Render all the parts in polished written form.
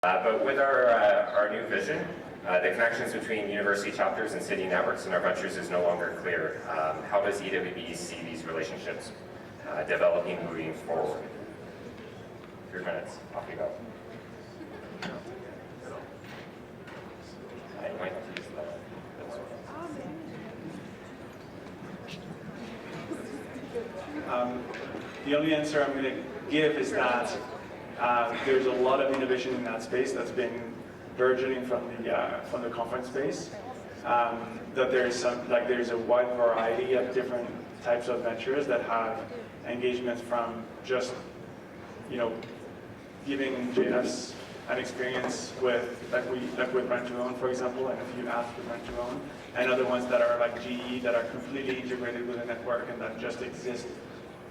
But with our new vision, the connections between university chapters and city networks and our ventures is no longer clear. How does EWB see these relationships developing moving forward? 3 minutes, off you go. I might have to use the only answer I'm going to give is that there's a lot of innovation in that space that's been burgeoning from the conference space. That there's a wide variety of different types of ventures that have engagements from just giving JS an experience with with Rent to Own, for example, and a few apps with Rent to Own, and other ones that are like GE that are completely integrated with the network and that just exist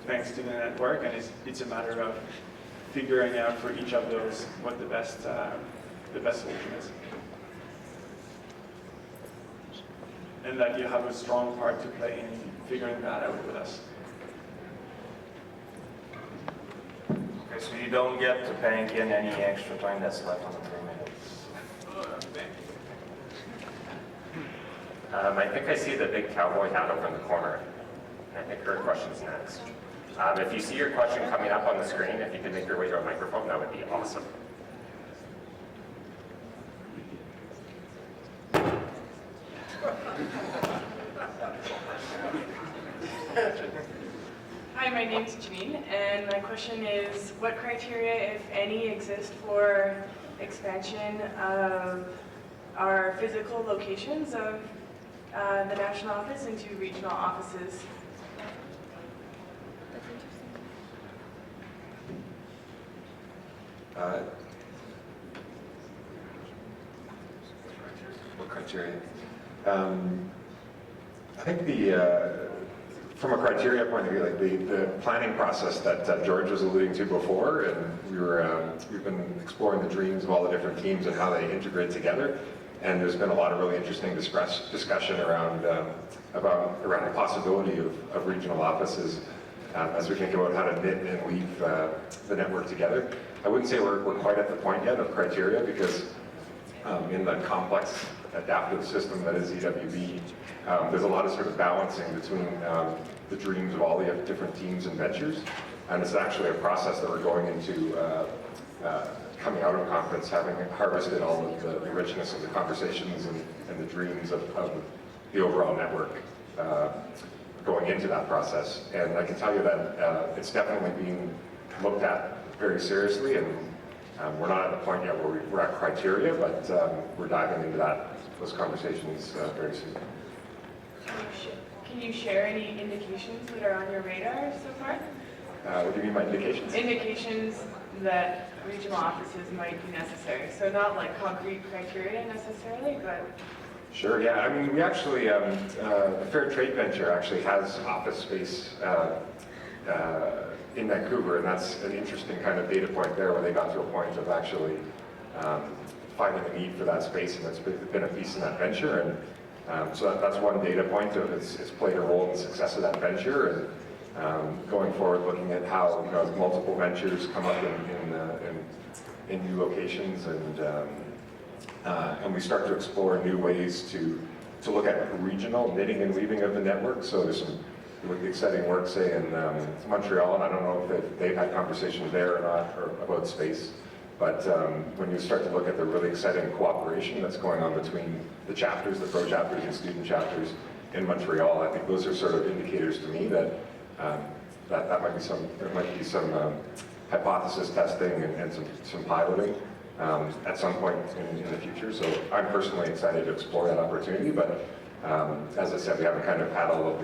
thanks to the network, and it's a matter of figuring out for each of those what the best solution is. And that you have a strong part to play in figuring that out with us. Okay, so you don't get to bank in any extra time that's left on the 3 minutes. I think I see the big cowboy hat over in the corner. I think her question's next. If you see your question coming up on the screen, if you could make your way to a microphone, that would be awesome. Hi, my name's Janine, and my question is, what criteria, if any, exist for expansion of our physical locations of the national office into regional offices? What criteria? I think from a criteria point of view, like the planning process that George was alluding to before, and we've been exploring the dreams of all the different teams and how they integrate together. And there's been a lot of really interesting discussion around the possibility of regional offices as we think about how to knit and weave the network together. I wouldn't say we're quite at the point yet of criteria because in the complex adaptive system that is EWB, there's a lot of sort of balancing between the dreams of all the different teams and ventures, and it's actually a process that we're going into coming out of conference, having harvested all of the richness of the conversations and the dreams of the overall network going into that process. And I can tell you that it's definitely being looked at very seriously, and we're not at the point yet where we're at criteria, but we're diving into those conversations very soon. Can you share any indications that are on your radar so far? What do you mean by indications? Indications that regional offices might be necessary. So not like concrete criteria necessarily, but... Sure, yeah. I mean, we actually, the Fair Trade Venture actually has office space in Vancouver, and that's an interesting kind of data point there where they got to a point of actually finding a need for that space, and it's been a piece in that venture. And so that's one data point of it's played a role in the success of that venture. And going forward, looking at how as multiple ventures come up in new locations, and we start to explore new ways to look at regional knitting and weaving of the network. So there's some really exciting work, say in Montreal, and I don't know if they've had conversations there or not about space. But when you start to look at the really exciting cooperation that's going on between the chapters, the pro chapters and student chapters in Montreal, I think those are sort of indicators to me that there might be some hypothesis testing and some piloting at some point in the future. So I'm personally excited to explore that opportunity, but as I said, we haven't kind of had all of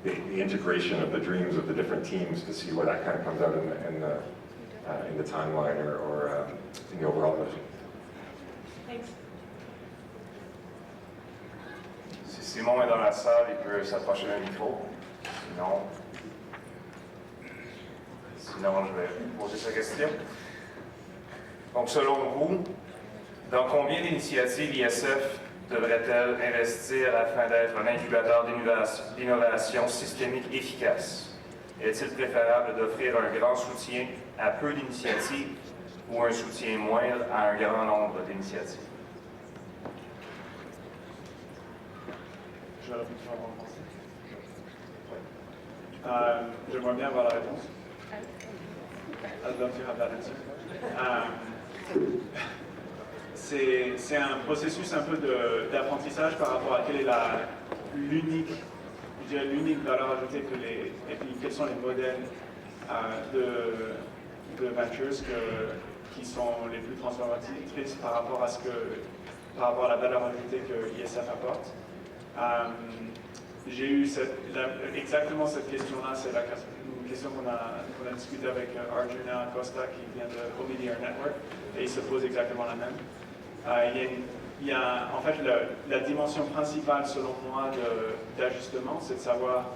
the integration of the dreams of the different teams to see where that kind of comes out in the timeline or in the overall vision. Thanks. Si Simon est dans la salle, il peut s'approcher d'un micro. Sinon, je vais poser sa question. Donc, selon vous, dans combien d'initiatives ISF devrait-elle investir afin d'être un incubateur d'innovation systémique efficace? Est-il préférable d'offrir un grand soutien à peu d'initiatives ou un soutien moindre à un grand nombre d'initiatives? Je vais répondre en français. J'aimerais bien avoir la réponse. I'd love to have that answer. C'est un processus un peu d'apprentissage par rapport à quelle est l'unique valeur ajoutée et puis quels sont les modèles de ventures qui sont les plus transformatrices par rapport à la valeur ajoutée que ISF apporte. J'ai eu exactement cette question-là, c'est une question qu'on a discutée avec Arjuna Costa qui vient de Omidyar Network et il se pose exactement la même. En fait, la dimension principale selon moi d'ajustement, c'est de savoir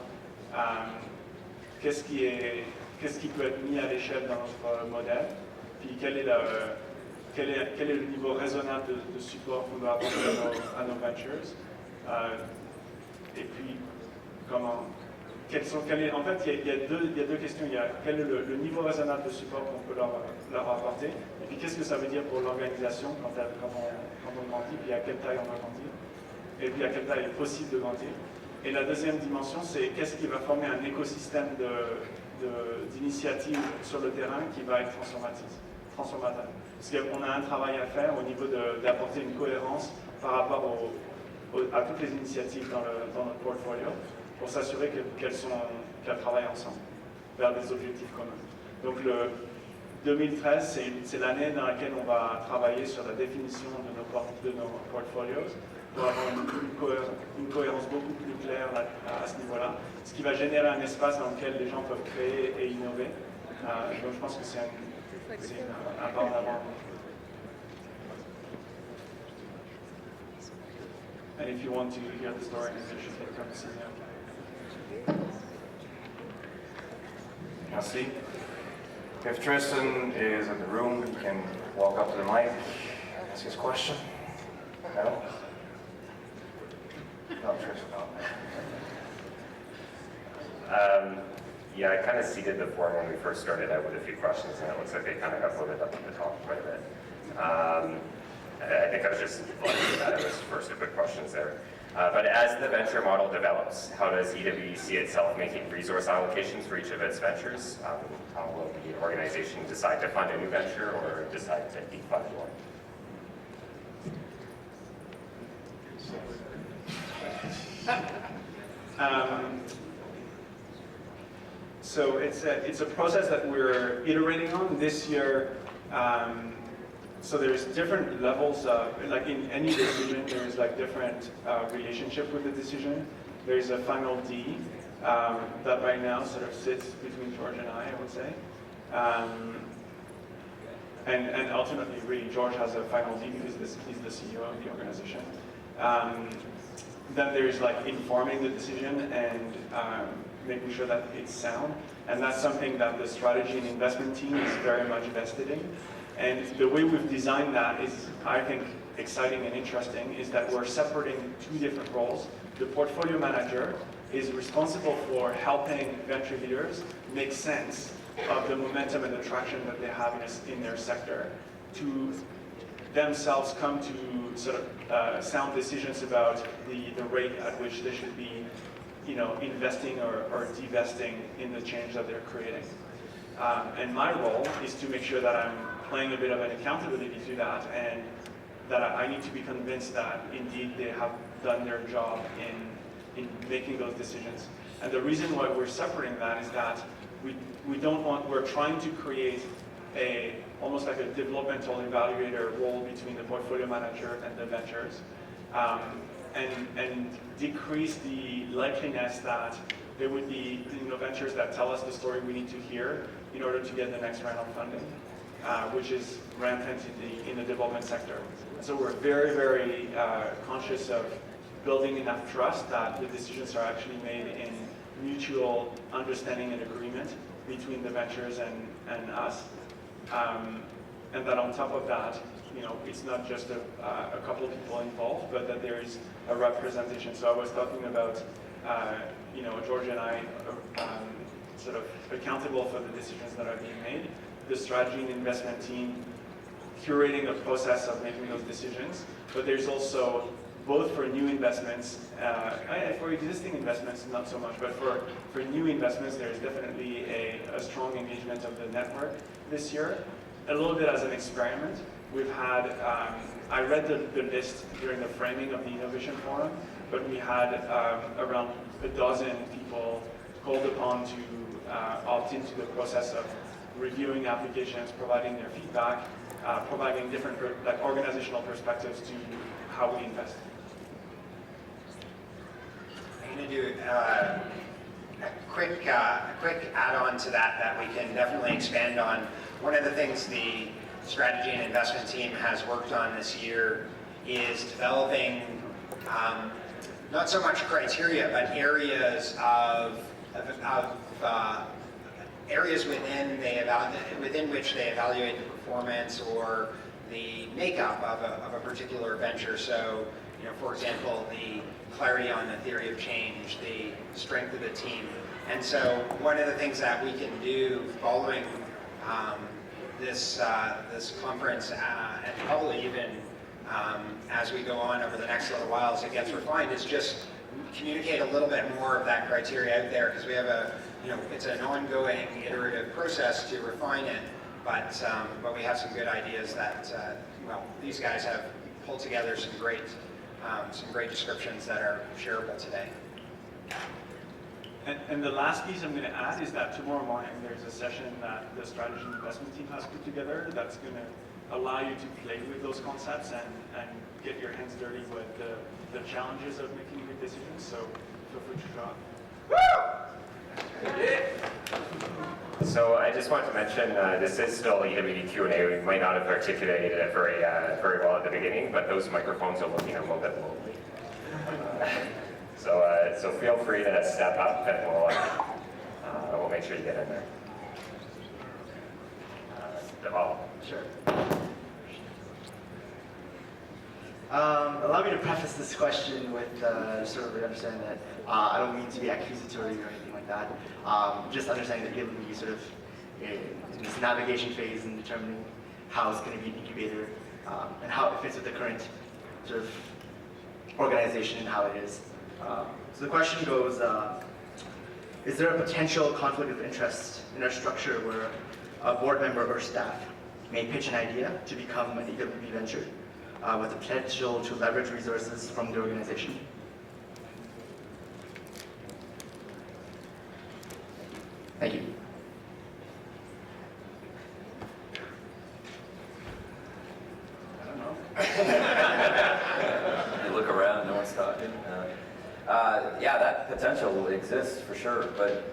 qu'est-ce qui peut être mis à l'échelle dans notre modèle, puis quel est le niveau raisonnable de support qu'on doit apporter à nos ventures. Et puis, en fait, il y a deux questions. Il y a quel est le niveau raisonnable de support qu'on peut leur apporter, et puis qu'est-ce que ça veut dire pour l'organisation quand on grandit, puis à quelle taille on va grandir, et puis à quelle taille il est possible de grandir. Et la deuxième dimension, c'est qu'est-ce qui va former un écosystème d'initiatives sur le terrain qui va être transformateur. Parce qu'on a un travail à faire au niveau d'apporter une cohérence par rapport à toutes les initiatives dans notre portfolio pour s'assurer qu'elles travaillent ensemble vers des objectifs communs. Donc le 2013, c'est l'année dans laquelle on va travailler sur la définition de nos portfolios pour avoir une cohérence beaucoup plus claire à ce niveau-là, ce qui va générer un espace dans lequel les gens peuvent créer et innover. Donc je pense que c'est un pas en avant. And if you want to hear the story, you should come see me. Merci. If Tristan is in the room, he can walk up to the mic, ask his question. No? No, Tristan, no. Yeah, I kind of seeded the forum when we first started out with a few questions, and it looks like they kind of got loaded up to the top quite a bit. I think I was just lucky that it was first a quick questions there. But as the venture model develops, how does EWE see itself making resource allocations for each of its ventures? How will the organization decide to fund a new venture or decide to defund one? So it's a process that we're iterating on this year. So there's different levels of, like in any decision, there's like different relationship with the decision. There's a final D that right now sort of sits between George and I would say. And ultimately, really, George has a final D because he's the CEO of the organization. Then there's like informing the decision and making sure that it's sound. And that's something that the strategy and investment team is very much vested in. And the way we've designed that is, I think, exciting and interesting, is that we're separating two different roles. The portfolio manager is responsible for helping venture leaders make sense of the momentum and the traction that they have in their sector to themselves come to sort of sound decisions about the rate at which they should be investing or divesting in the change that they're creating. And my role is to make sure that I'm playing a bit of an accountability to that, and that I need to be convinced that indeed they have done their job in making those decisions. And the reason why we're separating that is that we're trying to create almost like a developmental evaluator role between the portfolio manager and the ventures, and decrease the likeliness that there would be ventures that tell us the story we need to hear in order to get the next round of funding, which is rampant in the development sector. So we're very, very conscious of building enough trust that the decisions are actually made in mutual understanding and agreement between the ventures and us. And that on top of that, it's not just a couple of people involved, but that there is a representation. So I was talking about, George and I sort of accountable for the decisions that are being made. The strategy and investment team curating the process of making those decisions, but there's also both for new investments, for existing investments not so much, but for new investments there's definitely a strong engagement of the network this year. A little bit as an experiment, we've had, I read the list during the framing of the Innovation Forum, but we had around a dozen people called upon to opt into the process of reviewing applications, providing their feedback, providing different organizational perspectives to how we invest. I'm going to do a quick add-on to that we can definitely expand on. One of the things the strategy and investment team has worked on this year is developing not so much criteria, but areas areas within which they evaluate the performance or the makeup of a particular venture. So, for example, the clarity on the theory of change, the strength of the team. And so one of the things that we can do following this conference, and probably even as we go on over the next little while as it gets refined, is just communicate a little bit more of that criteria out there, because we have it's an ongoing iterative process to refine it, but we have some good ideas that, these guys have pulled together some great descriptions that are shareable today. And the last piece I'm going to add is that tomorrow morning there's a session that the strategy and investment team has put together that's going to allow you to play with those concepts and get your hands dirty with the challenges of making good decisions. So feel free to draw. So I just want to mention, this is still EWB Q&A. We might not have articulated it very well at the beginning, but those microphones are looking a little bit lonely. So feel free to step up, and we'll make sure you get in there. Deval. Sure. Allow me to preface this question with sort of understanding that I don't mean to be accusatory or anything like that. Just understanding that EWB sort of in this navigation phase and determining how it's going to be an incubator and how it fits with the current sort of organization and how it is. So the question goes, is there a potential conflict of interest in our structure where a board member or staff may pitch an idea to become an EWB venture with the potential to leverage resources from the organization? Thank you. I don't know. You look around, no one's talking. Yeah, that potential exists for sure, but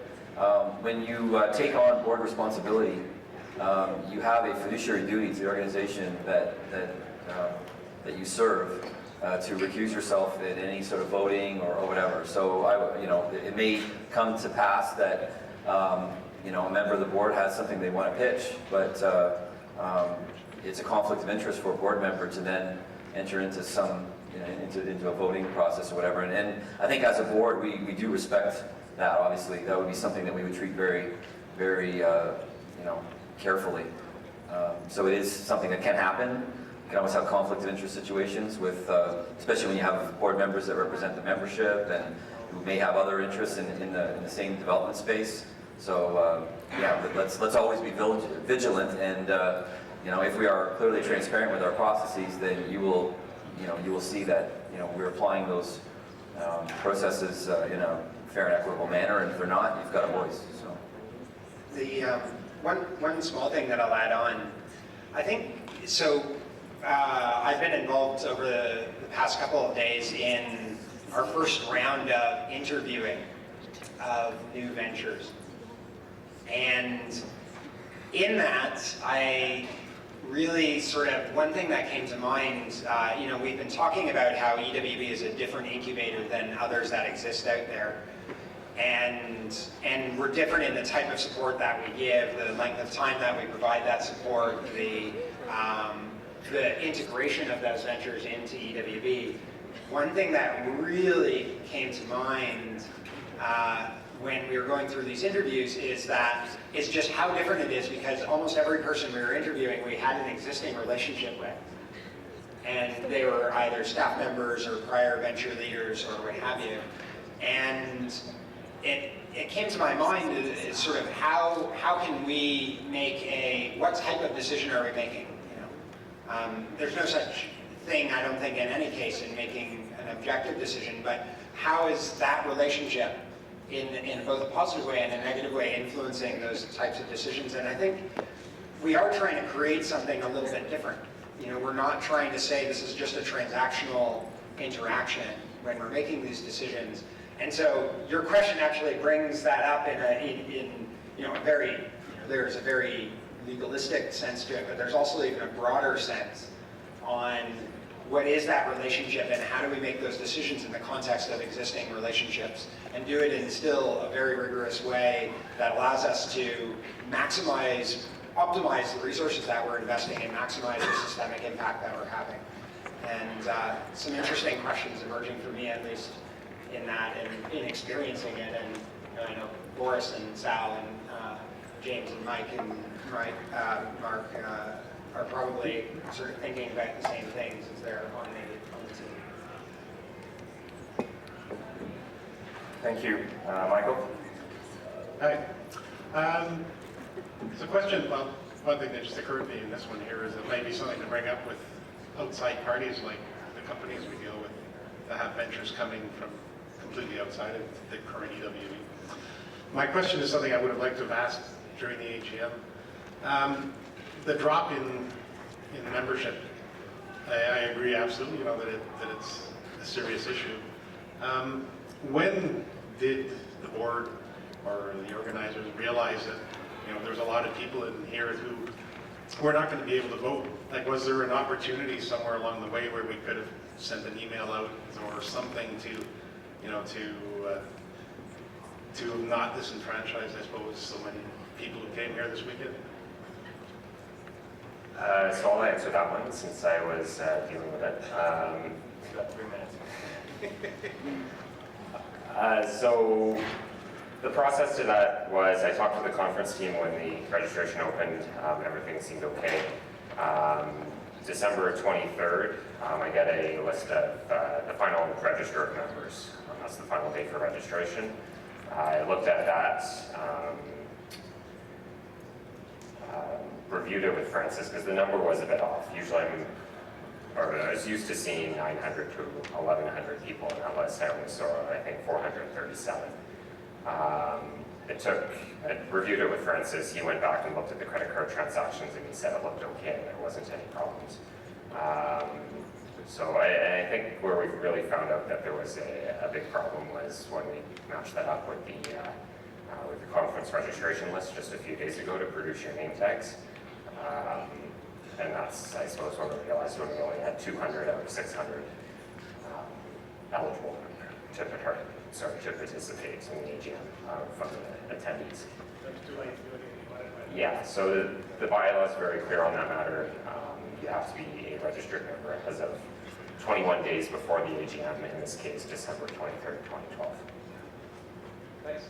when you take on board responsibility, you have a fiduciary duty to the organization that you serve to recuse yourself in any sort of voting or whatever. So it may come to pass that a member of the board has something they want to pitch, but it's a conflict of interest for a board member to then enter into some into a voting process or whatever. And I think as a board, we do respect that. Obviously, that would be something that we would treat very, very carefully. So it is something that can happen. You can always have conflict of interest situations with, especially when you have board members that represent the membership and who may have other interests in the same development space. So yeah, but let's always be vigilant, and if we are clearly transparent with our processes, then you will see that we're applying those processes in a fair and equitable manner, and if they're not, you've got a voice. So The one small thing that I'll add on, I think so. I've been involved over the past couple of days in our first round of interviewing of new ventures. And in that, I really one thing that came to mind, we've been talking about how EWB is a different incubator than others that exist out there. And we're different in the type of support that we give, the length of time that we provide that support, the integration of those ventures into EWB. One thing that really came to mind when we were going through these interviews is that it's just how different it is, because almost every person we were interviewing we had an existing relationship with. And they were either staff members or prior venture leaders or what have you. And it came to my mind is sort of how can we make what type of decision are we making? There's no such thing, I don't think, in any case in making an objective decision, but how is that relationship in both a positive way and a negative way influencing those types of decisions? And I think we are trying to create something a little bit different. We're not trying to say this is just a transactional interaction when we're making these decisions. And so your question actually brings that up in a very, there's a very legalistic sense to it, but there's also even a broader sense on what is that relationship and how do we make those decisions in the context of existing relationships and do it in still a very rigorous way that allows us to optimize the resources that we're investing and maximize the systemic impact that we're having. And some interesting questions emerging for me, at least, in that and in experiencing it. And I know Boris and Sal and James and Mike and Mark are probably sort of thinking about the same things as they're on the team. Thank you. Michael? Hi. So question, well, one thing that just occurred to me in this one here is it might be something to bring up with outside parties like the companies we deal with that have ventures coming from completely outside of the current EWB. My question is something I would have liked to have asked during the AGM. The drop in membership, I agree absolutely, that it's a serious issue. When did the board or the organizers realize that there's a lot of people in here who were not going to be able to vote? Like, was there an opportunity somewhere along the way where we could have sent an email out or something to not disenfranchise, I suppose, so many people who came here this weekend? So I'll answer that one since I was dealing with it. You've got 3 minutes. So the process to that was I talked to the conference team when the registration opened. Everything seemed okay. December 23rd, I get a list of the final register of members. That's the final date for registration. I looked at that, reviewed it with Francis because the number was a bit off. Usually I was used to seeing 900 to 1,100 people on that list. I only saw, I think, 437. I reviewed it with Francis. He went back and looked at the credit card transactions and he said it looked okay and there wasn't any problems. So I think where we really found out that there was a big problem was when we matched that up with the conference registration list just a few days ago to produce your name tags. And that's, I suppose, when we realized when we only had 200 out of 600 eligible to participate in the AGM from the attendees. Yeah, so the bylaw is very clear on that matter. You have to be a registered member as of 21 days before the AGM, in this case, December 23rd, 2012. Thanks.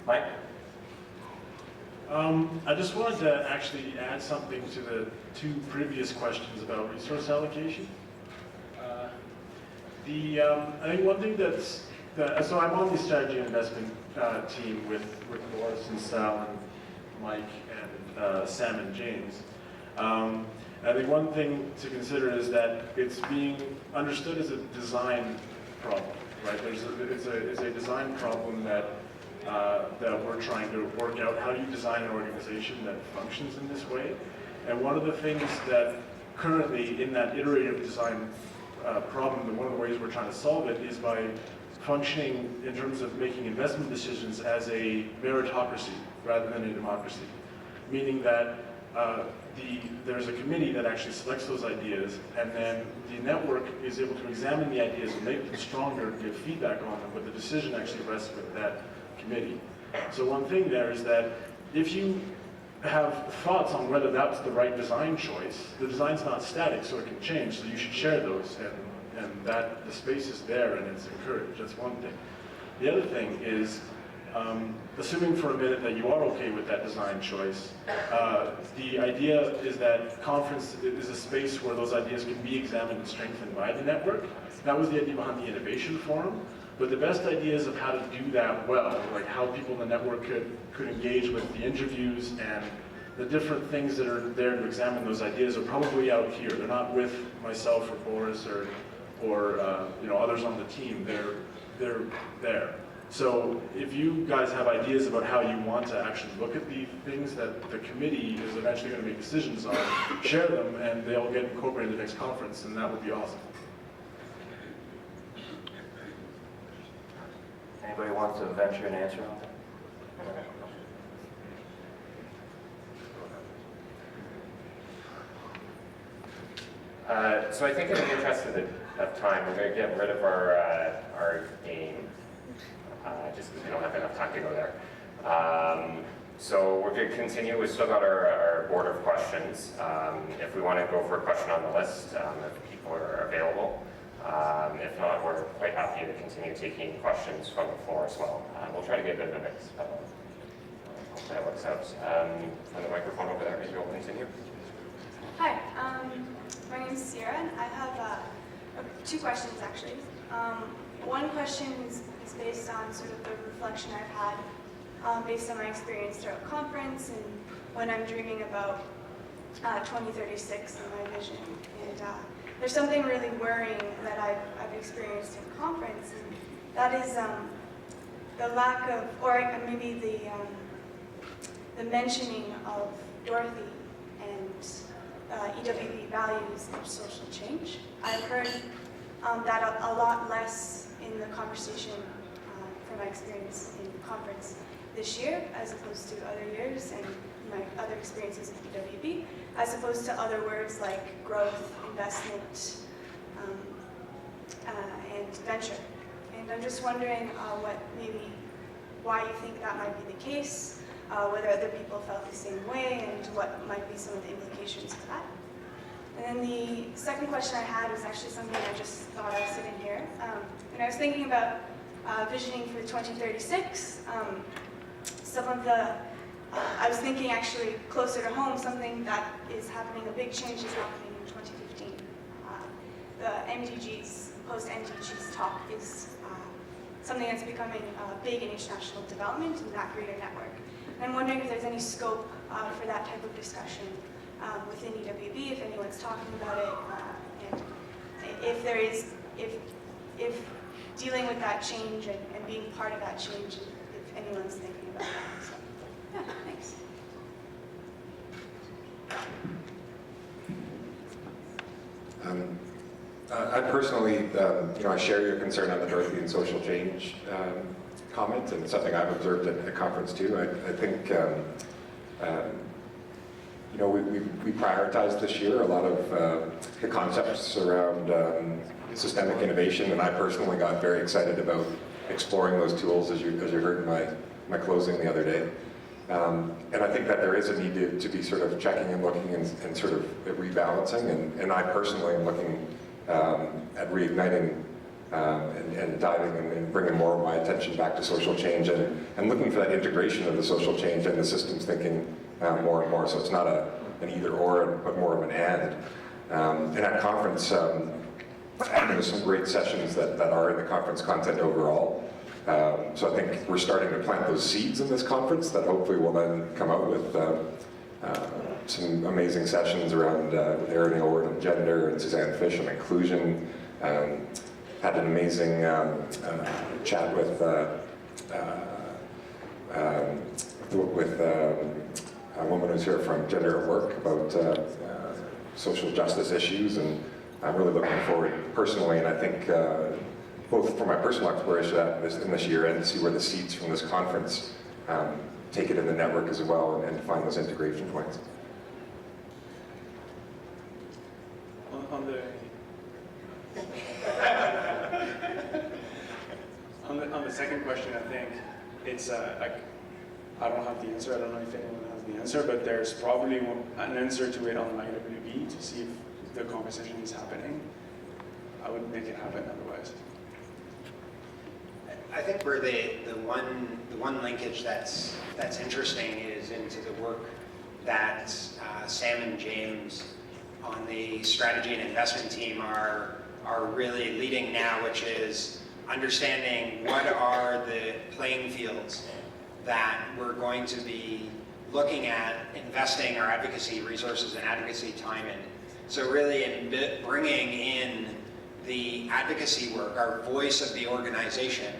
Mike? I just wanted to actually add something to the 2 previous questions about resource allocation. I think one thing so I'm on the strategy and investment team with Boris and Sal and Mike and Sam and James. I think one thing to consider is that it's being understood as a design problem, right? It's a design problem that we're trying to work out. How do you design an organization that functions in this way? And one of the things that currently in that iterative design problem, one of the ways we're trying to solve it is by functioning in terms of making investment decisions as a meritocracy rather than a democracy. Meaning that there's a committee that actually selects those ideas, and then the network is able to examine the ideas and make them stronger, give feedback on them, but the decision actually rests with that committee. So one thing there is that if you have thoughts on whether that's the right design choice, the design's not static, so it can change, so you should share those and that the space is there and it's encouraged. That's one thing. The other thing is, assuming for a minute that you are okay with that design choice, the idea is that conference is a space where those ideas can be examined and strengthened by the network. That was the idea behind the innovation forum. But the best ideas of how to do that well, like how people in the network could engage with the interviews and the different things that are there to examine those ideas, are probably out here. They're not with myself or Boris or others on the team. They're there. So if you guys have ideas about how you want to actually look at the things that the committee is eventually going to make decisions on, share them and they'll get incorporated in the next conference, and that would be awesome. Anybody wants to venture an answer on that? So I think in the interest of time, we're going to get rid of our game, just because we don't have enough time to go there. So we're going to continue. We've still got our board of questions. If we want to go for a question on the list, if people are available. If not, we're quite happy to continue taking questions from the floor as well. We'll try to get a bit of a mix, but hopefully that works out. On the microphone over there, maybe we'll continue. Hi, my name is Sierra, and I have two questions actually. One question is based on sort of the reflection I've had based on my experience throughout conference and when I'm dreaming about 2036 and my vision. And there's something really worrying that I've experienced in conference, and that is the lack of, or maybe the mentioning of Dorothy and EWB values and social change. I've heard that a lot less in the conversation from my experience in conference this year as opposed to other years and my other experiences with EWB, as opposed to other words like growth, investment, and venture. And I'm just wondering why you think that might be the case, whether other people felt the same way, and what might be some of the implications of that. And then the second question I had was actually something I just thought of sitting here. And I was thinking about visioning for 2036. Some of the I was thinking actually closer to home, something that is happening, a big change is happening in 2015. The MDGs, post-MDGs talk is something that's becoming big in international development in that greater network. And I'm wondering if there's any scope for that type of discussion within EWB, if anyone's talking about it, and if there is, if dealing with that change and being part of that change, if anyone's thinking about that. So. Yeah, thanks. I personally, I share your concern on the Dorothy and social change comment, and something I've observed at the conference too. I think, we prioritized this year a lot of the concepts around systemic innovation, and I personally got very excited about exploring those tools, as you heard in my closing the other day. And I think that there is a need to be sort of checking and looking and sort of rebalancing, and I personally am looking at reigniting and diving and bringing more of my attention back to social change and looking for that integration of the social change and the systems thinking more and more. So it's not an either or, but more of an and. And at conference, there's some great sessions that are in the conference content overall. So I think we're starting to plant those seeds in this conference that hopefully will then come out with some amazing sessions around Erin Aylward on gender and Suzanne Fish on inclusion. Had an amazing chat with a woman who's here from Gender at Work about social justice issues, and I'm really looking forward personally, and I think both for my personal exploration in this year and to see where the seeds from this conference take it in the network as well and find those integration points. On the second question, I think it's I don't have the answer. I don't know if anyone has the answer, but there's probably an answer to it on MyWB to see if the conversation is happening. I wouldn't make it happen otherwise. I think where the one linkage that's interesting is into the work that Sam and James on the strategy and investment team are really leading now, which is understanding what are the playing fields that we're going to be looking at investing our advocacy resources and advocacy time in. So really in bringing in the advocacy work, our voice of the organization,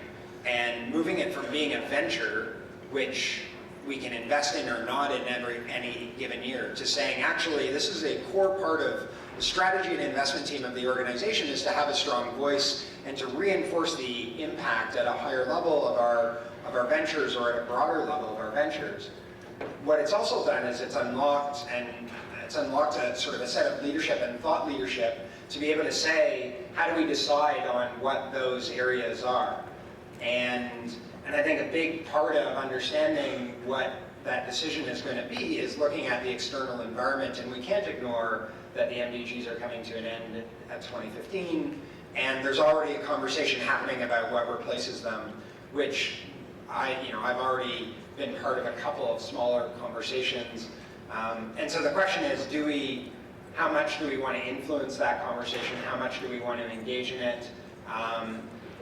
and moving it from being a venture, which we can invest in or not in any given year, to saying, actually, this is a core part of the strategy and investment team of the organization, is to have a strong voice and to reinforce the impact at a higher level of our ventures, or at a broader level of our ventures. What it's also done is it's unlocked a sort of a set of leadership and thought leadership to be able to say, how do we decide on what those areas are? And I think a big part of understanding what that decision is going to be is looking at the external environment, and we can't ignore that the MDGs are coming to an end at 2015, and there's already a conversation happening about what replaces them, which I've already been part of a couple of smaller conversations. And so the question is, how much do we want to influence that conversation? How much do we want to engage in it?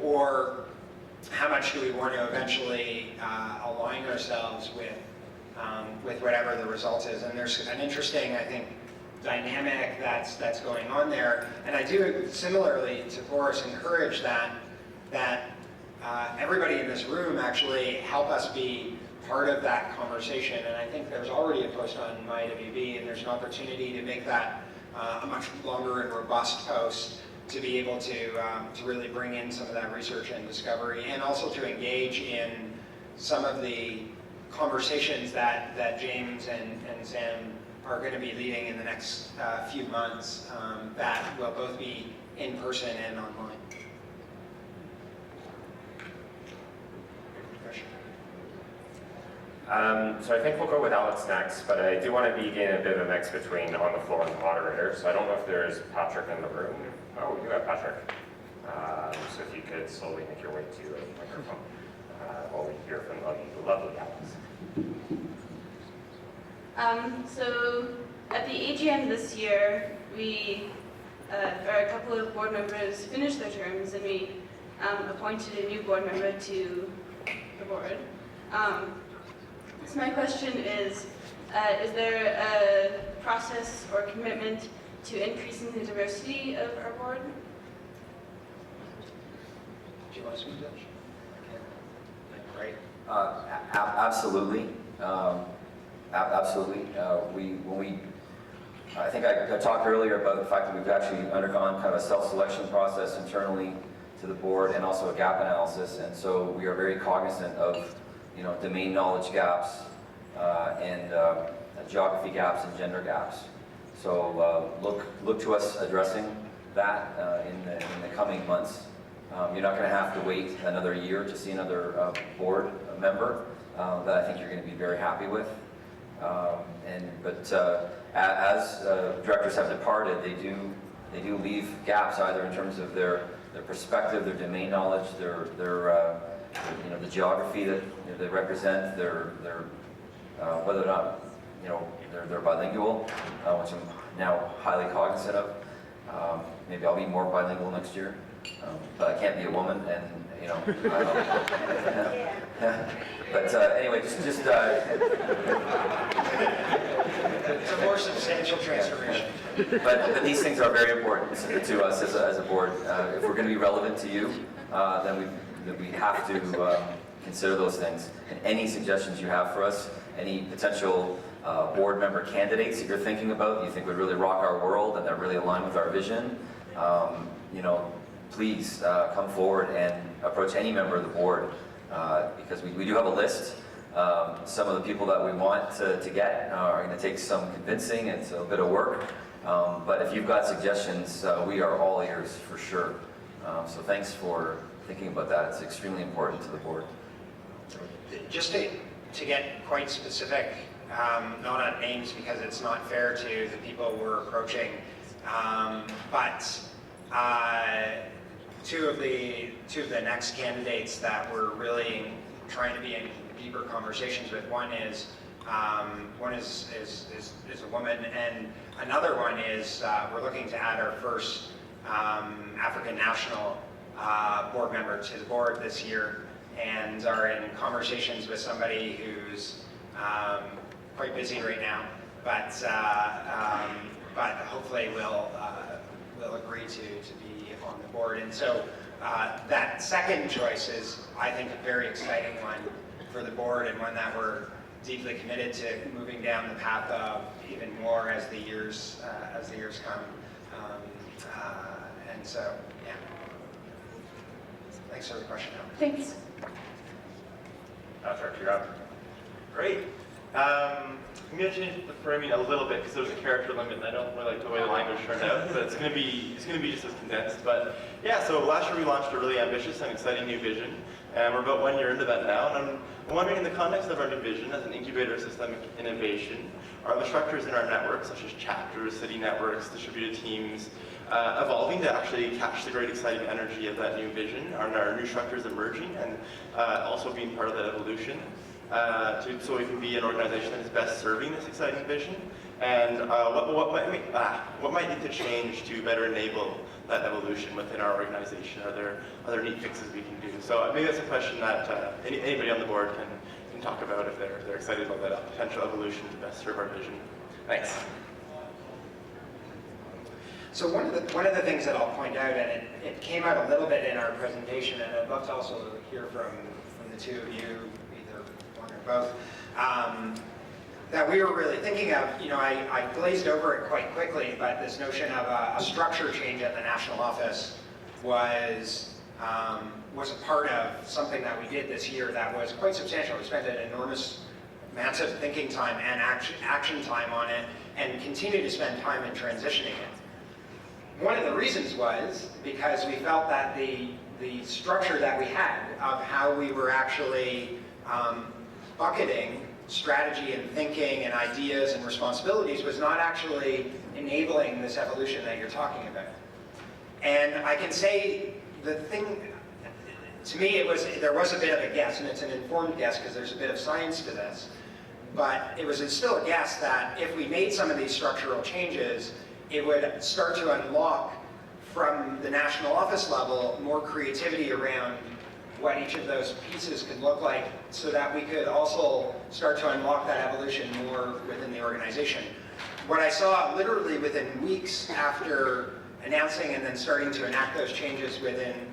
Or how much do we want to eventually align ourselves with whatever the result is? And there's an interesting, I think, dynamic that's going on there. And I do, similarly to Boris, encourage that everybody in this room actually help us be part of that conversation. And I think there's already a post on MyWB, and there's an opportunity to make that a much longer and robust post, to be able to really bring in some of that research and discovery, and also to engage in some of the conversations that James and Sam are going to be leading in the next few months, that will both be in person and online. So I think we'll go with Alex next, but I do want to begin a bit of a mix between on the floor and the moderator. So I don't know if there's Patrick in the room. Oh, we do have Patrick. So if you could slowly make your way to the microphone while we hear from the lovely Alex. So at the AGM this year, a couple of board members finished their terms, and we appointed a new board member to the board. So my question is there a process or commitment to increasing the diversity of our board? Do you want to speak, Josh? Great. Absolutely. Absolutely. I think I talked earlier about the fact that we've actually undergone kind of a self-selection process internally to the board, and also a gap analysis, and so we are very cognizant of domain knowledge gaps and geography gaps and gender gaps. So look to us addressing that in the coming months. You're not going to have to wait another year to see another board member that I think you're going to be very happy with. But as directors have departed, they do leave gaps, either in terms of their perspective, their domain knowledge, their the geography that they represent, their whether or not they're bilingual, which I'm now highly cognizant of. Maybe I'll be more bilingual next year, but I can't be a woman, and but anyway, just It's a more substantial transformation. but these things are very important to us as a board. If we're going to be relevant to you, then we have to consider those things. And any suggestions you have for us, any potential board member candidates that you're thinking about, you think would really rock our world and that really align with our vision, please come forward and approach any member of the board, because we do have a list. Some of the people that we want to get are going to take some convincing, and it's a bit of work. But if you've got suggestions, we are all ears for sure. So thanks for thinking about that. It's extremely important to the board. Just to get quite specific, not on names because it's not fair to the people we're approaching, but two of the next candidates that we're really trying to be in deeper conversations with. One is a woman, and another one is we're looking to add our first African national board member to the board this year, and are in conversations with somebody who's quite busy right now, but hopefully will agree to be on the board. And so that second choice is, I think, a very exciting one for the board, and one that we're deeply committed to moving down the path of even more as the years come. And so, yeah. Thanks for the question, Alan. Thanks. Patrick, you're up. Great. I'm going to change the framing a little bit because there's a character limit, and I don't really like the way the language turned out. But it's going to be just as condensed. But yeah, so last year we launched a really ambitious and exciting new vision, and we're about 1 year into that now. And I'm wondering, in the context of our new vision as an incubator of systemic innovation, are the structures in our network, such as chapters, city networks, distributed teams, evolving to actually catch the great exciting energy of that new vision? Are our new structures emerging and also being part of that evolution? So we can be an organization that is best serving this exciting vision, and what might need to change to better enable that evolution within our organization? Are there neat fixes we can do? So maybe that's a question that anybody on the board can talk about if they're excited about that potential evolution to best serve our vision. Thanks. So one of the things that I'll point out, and it came out a little bit in our presentation, and I'd love to also hear from the two of you, either one or both, that we were really thinking of. I glazed over it quite quickly, but this notion of a structure change at the national office was a part of something that we did this year that was quite substantial. We spent an enormous amount of thinking time and action time on it, and continue to spend time in transitioning it. One of the reasons was because we felt that the structure that we had of how we were actually bucketing strategy and thinking and ideas and responsibilities was not actually enabling this evolution that you're talking about. And I can say the thing, to me, there was a bit of a guess, and it's an informed guess because there's a bit of science to this, but it was still a guess that if we made some of these structural changes, it would start to unlock from the national office level more creativity around what each of those pieces could look like, so that we could also start to unlock that evolution more within the organization. What I saw literally within weeks after announcing and then starting to enact those changes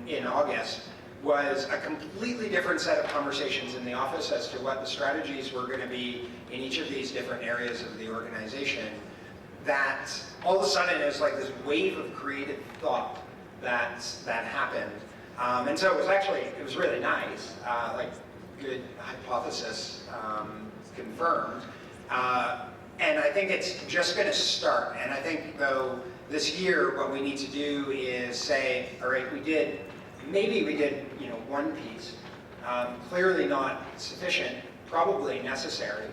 in August was a completely different set of conversations in the office as to what the strategies were going to be in each of these different areas of the organization. That all of a sudden it was like this wave of creative thought that happened. And so it was really nice, like good hypothesis confirmed. And I think it's just going to start. And I think, though, this year what we need to do is say, all right, maybe we did one piece, clearly not sufficient, probably necessary.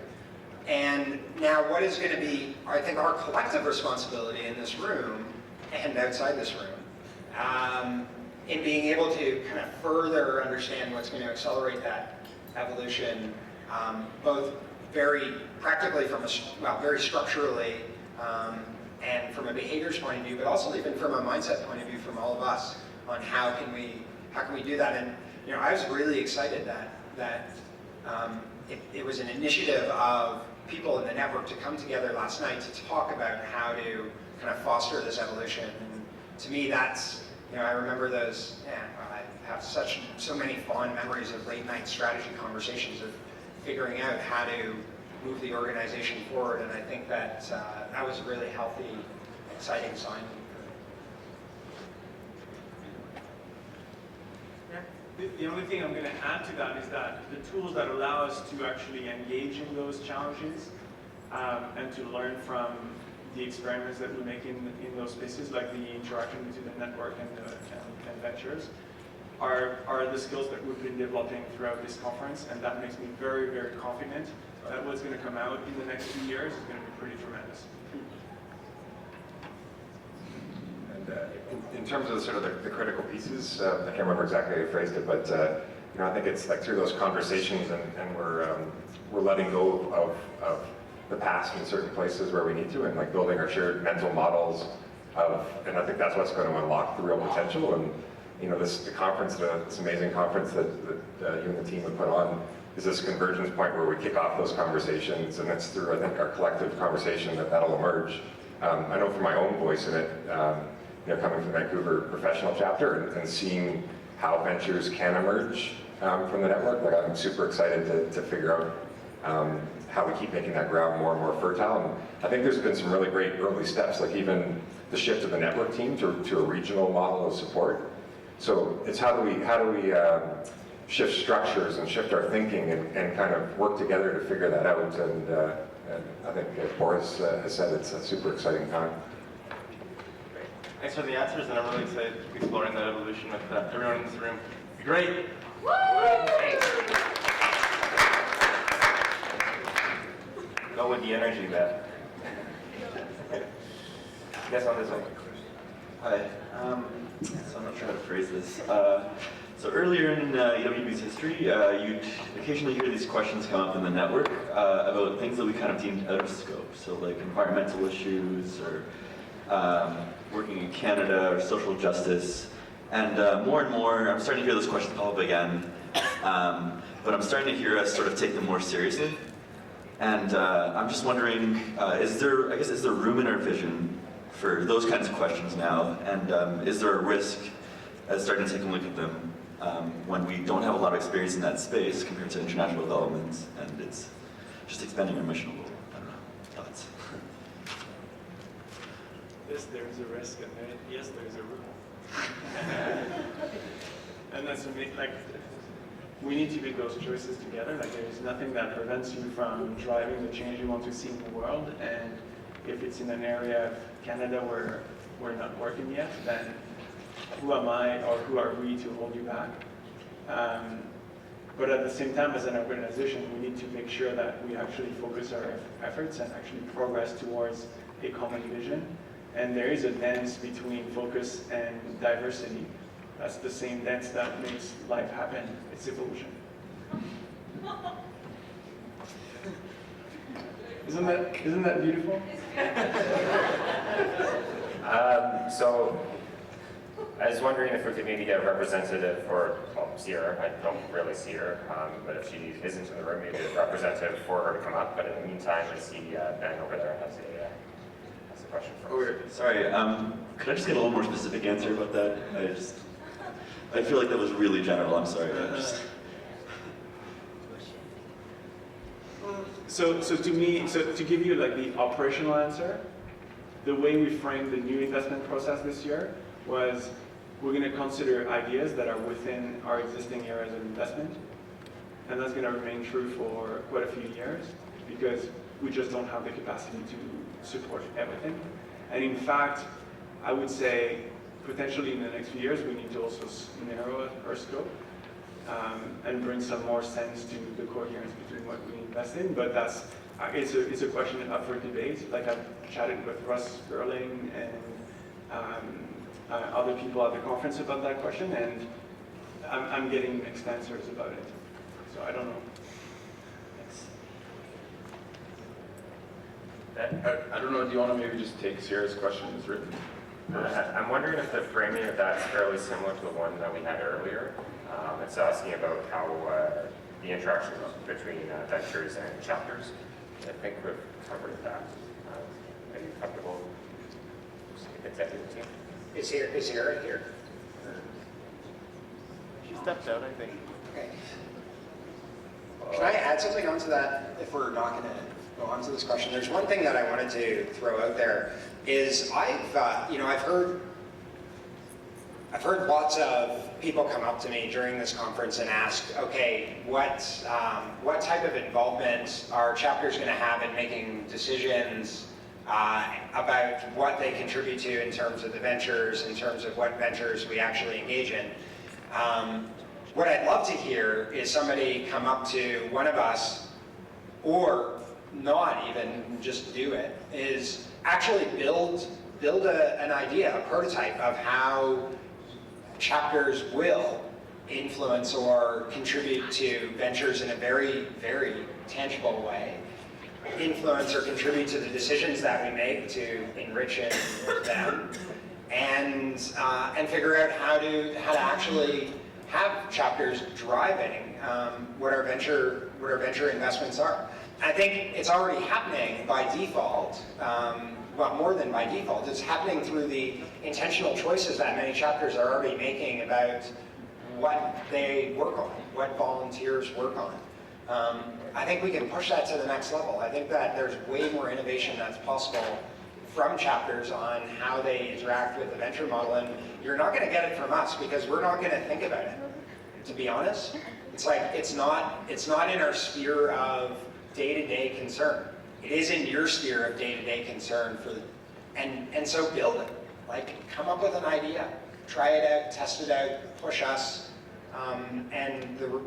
And now what is going to be, I think, our collective responsibility in this room and outside this room, in being able to kind of further understand what's going to accelerate that evolution, both very practically very structurally, and from a behaviors point of view, but also even from a mindset point of view from all of us on how can we do that. And I was really excited that it was an initiative of people in the network to come together last night to talk about how to kind of foster this evolution. And to me, that's, I remember those, I have so many fond memories of late night strategy conversations of figuring out how to move the organization forward. And I think that that was a really healthy, exciting sign. The only thing I'm going to add to that is that the tools that allow us to actually engage in those challenges and to learn from the experiments that we make in those spaces, like the interaction between the network and ventures, are the skills that we've been developing throughout this conference, and that makes me very, very confident that what's going to come out in the next few years is going to be pretty tremendous. And in terms of sort of the critical pieces, I can't remember exactly how you phrased it, but you know, I think it's like through those conversations, and we're letting go of the past in certain places where we need to, and like building our shared mental models of, and I think that's what's going to unlock the real potential. And you know, this amazing conference that you and the team have put on is this convergence point where we kick off those conversations, and it's through, I think, our collective conversation that'll emerge. I know from my own voice in it, you know, coming from the Vancouver professional chapter and seeing how ventures can emerge from the network, like I'm super excited to figure out how we keep making that ground more and more fertile. And I think there's been some really great early steps, like even the shift of the network team to a regional model of support. So it's how do we shift structures and shift our thinking and kind of work together to figure that out. And I think Boris has said it's a super exciting time. Thanks for the answers, and I'm really excited to keep exploring that evolution with everyone in this room. Great. Go with the energy there. Yes, on this one. Hi. So I'm not sure how to phrase this. So earlier in EWB's history, you'd occasionally hear these questions come up in the network about things that we kind of deemed out of scope. So like environmental issues or working in Canada or social justice. And more and more, I'm starting to hear those questions pop up again. But I'm starting to hear us sort of take them more seriously. And I'm just wondering, is there room in our vision for those kinds of questions now? And is there a risk at starting to take a look at them when we don't have a lot of experience in that space compared to international developments, and it's just expanding our mission a little? I don't know. Thoughts? Yes, there's a risk, and yes, there's a room. And that's like, we need to make those choices together. Like, there's nothing that prevents you from driving the change you want to see in the world. And if it's in an area of Canada where we're not working yet, then who am I or who are we to hold you back? But at the same time, as an organization, we need to make sure that we actually focus our efforts and actually progress towards a common vision. And there is a dance between focus and diversity. That's the same dance that makes life happen. It's evolution. Isn't that beautiful? So I was wondering if we could maybe get a representative for, well, see her. I don't really see her, but if she isn't in the room, maybe a representative for her to come up. But in the meantime, I see Ben over there has a question for us. Sorry, could I just get a little more specific answer about that? I feel like that was really general. I'm sorry. So to give you like the operational answer, the way we framed the new investment process this year was we're going to consider ideas that are within our existing areas of investment, and that's going to remain true for quite a few years because we just don't have the capacity to support everything. And in fact, I would say potentially in the next few years we need to also narrow our scope and bring some more sense to the coherence between what we invest in. But that's it's a question up for debate. Like I've chatted with Russ Sperling and other people at the conference about that question, and I'm getting mixed answers about it. So I don't know. I don't know, do you want to maybe just take Sarah's question as written? I'm wondering if the framing of that's fairly similar to the one that we had earlier. It's asking about how the interaction between ventures and chapters. I think we've covered that. Are you comfortable? Executive team? Is Eric here? She stepped out, I think. Okay. Can I add something onto that if we're not going to go on to this question? There's one thing that I wanted to throw out there is I've heard lots of people come up to me during this conference and ask, okay, what type of involvement are chapters going to have in making decisions about what they contribute to in terms of the ventures, in terms of what ventures we actually engage in. What I'd love to hear is somebody come up to one of us, or not even just do it, is actually build build an idea, a prototype of how chapters will influence or contribute to ventures in a very, very tangible way, influence or contribute to the decisions that we make to enrich them, and figure out how to actually have chapters driving what our venture investments are. I think it's already happening by default, but more than by default, it's happening through the intentional choices that many chapters are already making about what they work on, what volunteers work on. I think we can push that to the next level. I think that there's way more innovation that's possible from chapters on how they interact with the venture model, and you're not going to get it from us because we're not going to think about it. To be honest, it's like it's not in our sphere of day-to-day concern. It is in your sphere of day-to-day concern and so build it. Like, come up with an idea, try it out, test it out, push us, and the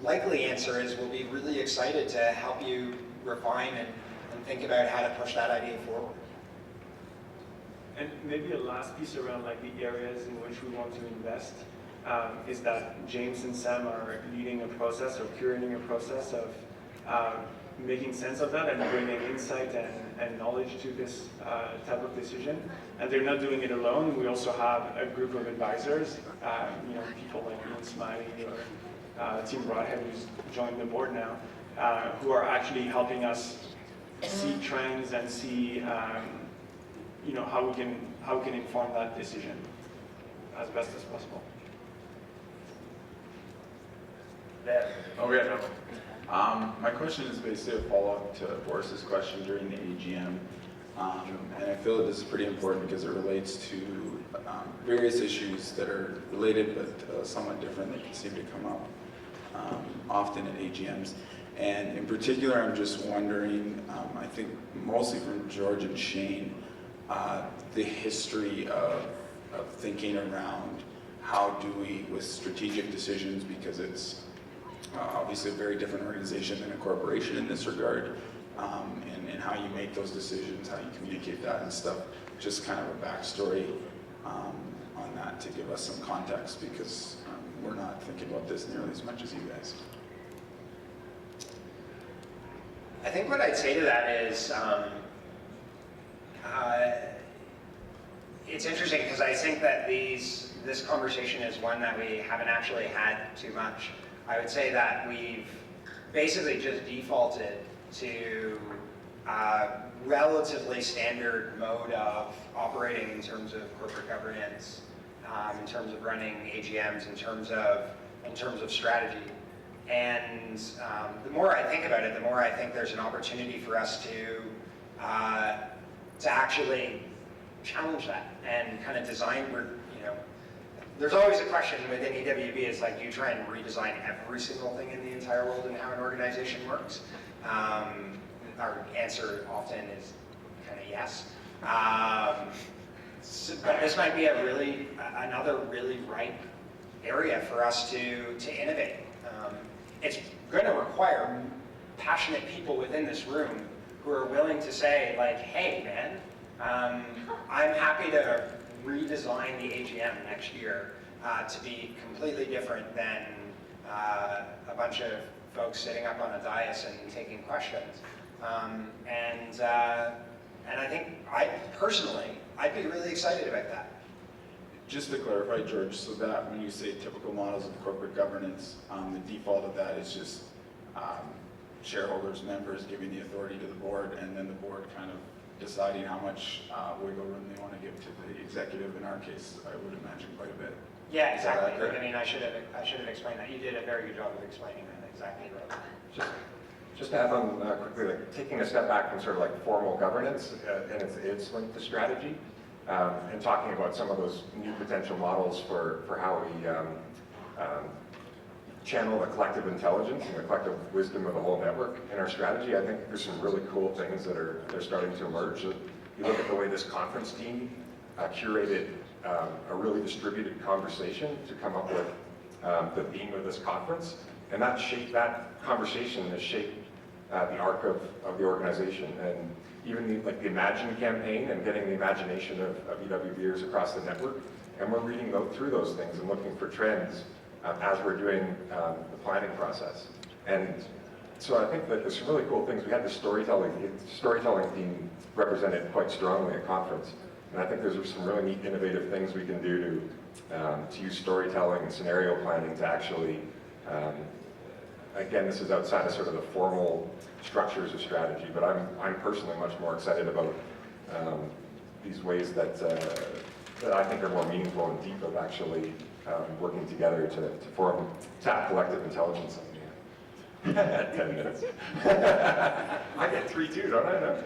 likely answer is we'll be really excited to help you refine and think about how to push that idea forward. And maybe a last piece around like the areas in which we want to invest is that James and Sam are leading a process or curating a process of making sense of that and bringing insight and knowledge to this type of decision. And they're not doing it alone. We also have a group of advisors, people like Ian Smiley or Tim Broadhead, who's joined the board now, who are actually helping us see trends and see how we can inform that decision as best as possible. Oh, yeah, no. My question is basically a follow-up to Boris's question during the AGM. And I feel that this is pretty important because it relates to various issues that are related but somewhat different that seem to come up often at AGMs. And in particular, I'm just wondering, I think mostly from George and Shane, the history of thinking around how do we, with strategic decisions, because it's obviously a very different organization than a corporation in this regard, and how you make those decisions, how you communicate that and stuff. Just kind of a backstory on that to give us some context, because we're not thinking about this nearly as much as you guys. I think what I'd say to that is, it's interesting because I think that this conversation is one that we haven't actually had too much. I would say that we've basically just defaulted to a relatively standard mode of operating in terms of corporate governance, in terms of running AGMs, in terms of strategy. And the more I think about it, the more I think there's an opportunity for us to actually challenge that and kind of design. There's always a question within EWB. It's like, do you try and redesign every single thing in the entire world and how an organization works? Our answer often is kind of yes. But this might be another really ripe area for us to innovate. It's going to require passionate people within this room who are willing to say, like, hey, man, I'm happy to redesign the AGM next year to be completely different than a bunch of folks sitting up on a dais and taking questions. And I think I'd be really excited about that. Just to clarify, George, so that when you say typical models of corporate governance, the default of that is just shareholders, members giving the authority to the board, and then the board kind of deciding how much wiggle room they want to give to the executive. In our case, I would imagine quite a bit. Yeah, exactly. I mean, I should have explained that. You did a very good job of explaining that exactly right. Just to add on quickly, like taking a step back from sort of like formal governance and its link to strategy, and talking about some of those new potential models for how we channel the collective intelligence and the collective wisdom of the whole network in our strategy. I think there's some really cool things that are starting to emerge. You look at the way this conference team curated a really distributed conversation to come up with the theme of this conference, and that conversation has shaped the arc of the organization. And even the Imagine campaign and getting the imagination of EWBers across the network. And we're reading through those things and looking for trends as we're doing the planning process. And so I think that there's some really cool things. We had the storytelling theme represented quite strongly at conference. And I think there's some really neat innovative things we can do to use storytelling and scenario planning to actually, again, this is outside of sort of the formal structures of strategy, but I'm personally much more excited about these ways that I think are more meaningful and deep of actually working together to tap collective intelligence. 10 minutes. I get 3 too, don't I? No.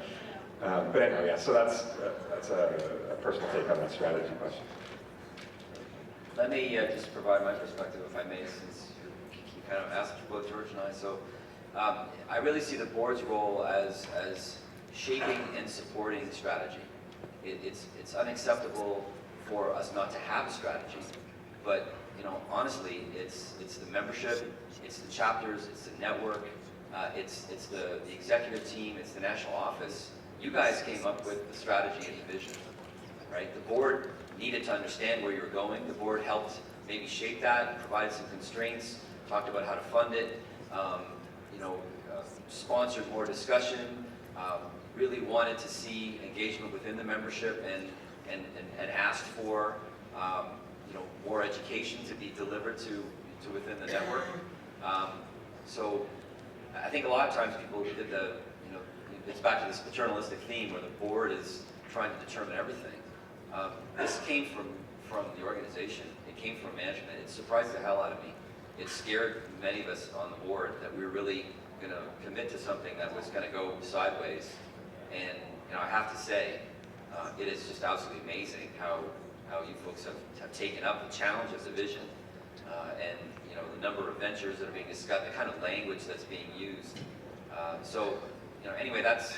But anyway, yeah, so that's a personal take on that strategy question. Let me just provide my perspective, if I may, since you kind of asked both George and I. So I really see the board's role as shaping and supporting strategy. It's unacceptable for us not to have a strategy, but honestly, it's the membership, it's the chapters, it's the network, it's the executive team, it's the national office. You guys came up with the strategy and the vision, right? The board needed to understand where you were going. The board helped maybe shape that, provided some constraints, talked about how to fund it, sponsored more discussion, really wanted to see engagement within the membership and asked for more education to be delivered to within the network. So I think a lot of times people did it's back to this paternalistic theme where the board is trying to determine everything. This came from the organization. It came from management. It surprised the hell out of me. It scared many of us on the board that we were really going to commit to something that was going to go sideways. And I have to say, it is just absolutely amazing how you folks have taken up the challenge of the vision, and the number of ventures that are being discussed, the kind of language that's being used. Anyway, that's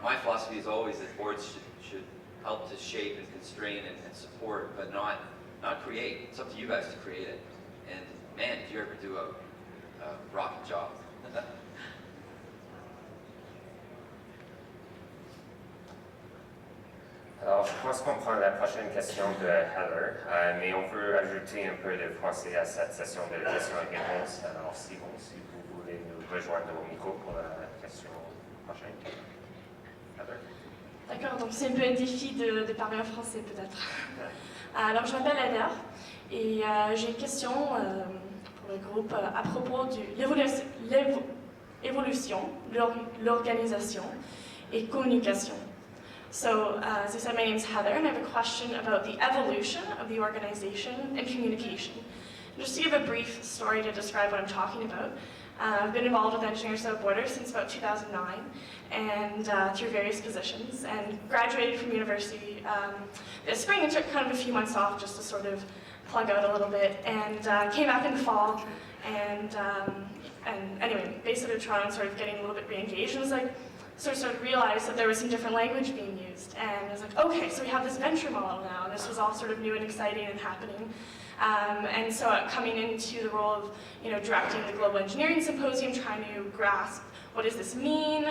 my philosophy is always that boards should help to shape and constrain and support, but not create. It's up to you guys to create it. And man, did you ever do a rocket job? Alors, je pense qu'on prend la prochaine question de Heather, mais on peut ajouter un peu de français à cette session de questions et réponses. Alors, si vous voulez nous rejoindre au micro pour la question prochaine. Heather. D'accord, donc c'est un peu un défi de parler en français peut-être. Alors, je m'appelle Heather et j'ai une question pour le groupe à propos de l'évolution, l'organisation et communication. So, as I said, my name is Heather, and I have a question about the evolution of the organization and communication. Just to give a brief story to describe what I'm talking about, I've been involved with Engineers Without Borders since about 2009, and through various positions, and graduated from university this spring and took kind of a few months off just to sort of plug out a little bit, and came back in the fall, and anyway, based out of Toronto, sort of getting a little bit re-engaged, and was like, sort of realized that there was some different language being used, and I was like, okay, so we have this venture model now, and this was all sort of new and exciting and happening. And so coming into the role of, directing the Global Engineering Symposium, trying to grasp what does this mean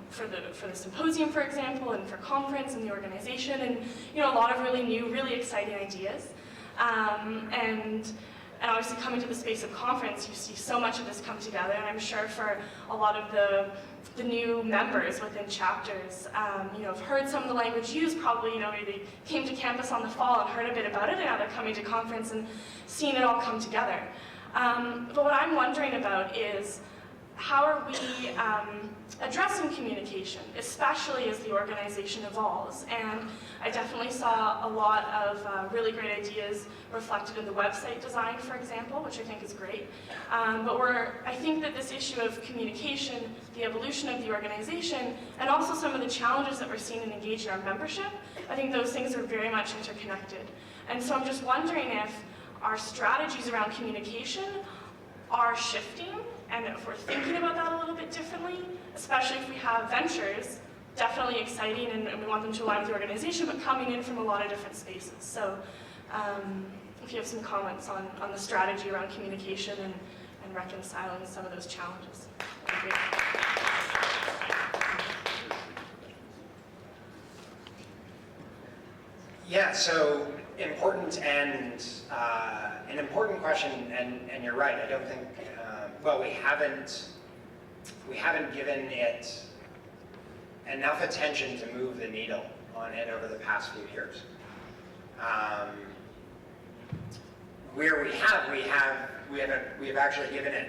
for the symposium, for example, and for conference and the organization, and a lot of really new, really exciting ideas. And obviously coming to the space of conference, you see so much of this come together, and I'm sure for a lot of the new members within chapters, have heard some of the language used, probably, they came to campus on the fall and heard a bit about it, and now they're coming to conference and seeing it all come together. But what I'm wondering about is, how are we addressing communication, especially as the organization evolves? And I definitely saw a lot of really great ideas reflected in the website design, for example, which I think is great. But I think that this issue of communication, the evolution of the organization, and also some of the challenges that we're seeing in engaging our membership, I think those things are very much interconnected. And so I'm just wondering if our strategies around communication are shifting, and if we're thinking about that a little bit differently, especially if we have ventures, definitely exciting, and we want them to align with the organization, but coming in from a lot of different spaces. So if you have some comments on the strategy around communication and reconciling some of those challenges, that'd be great. Yeah, so important and an important question, and you're right. I don't think well, we haven't given it enough attention to move the needle on it over the past few years. Where we have actually given it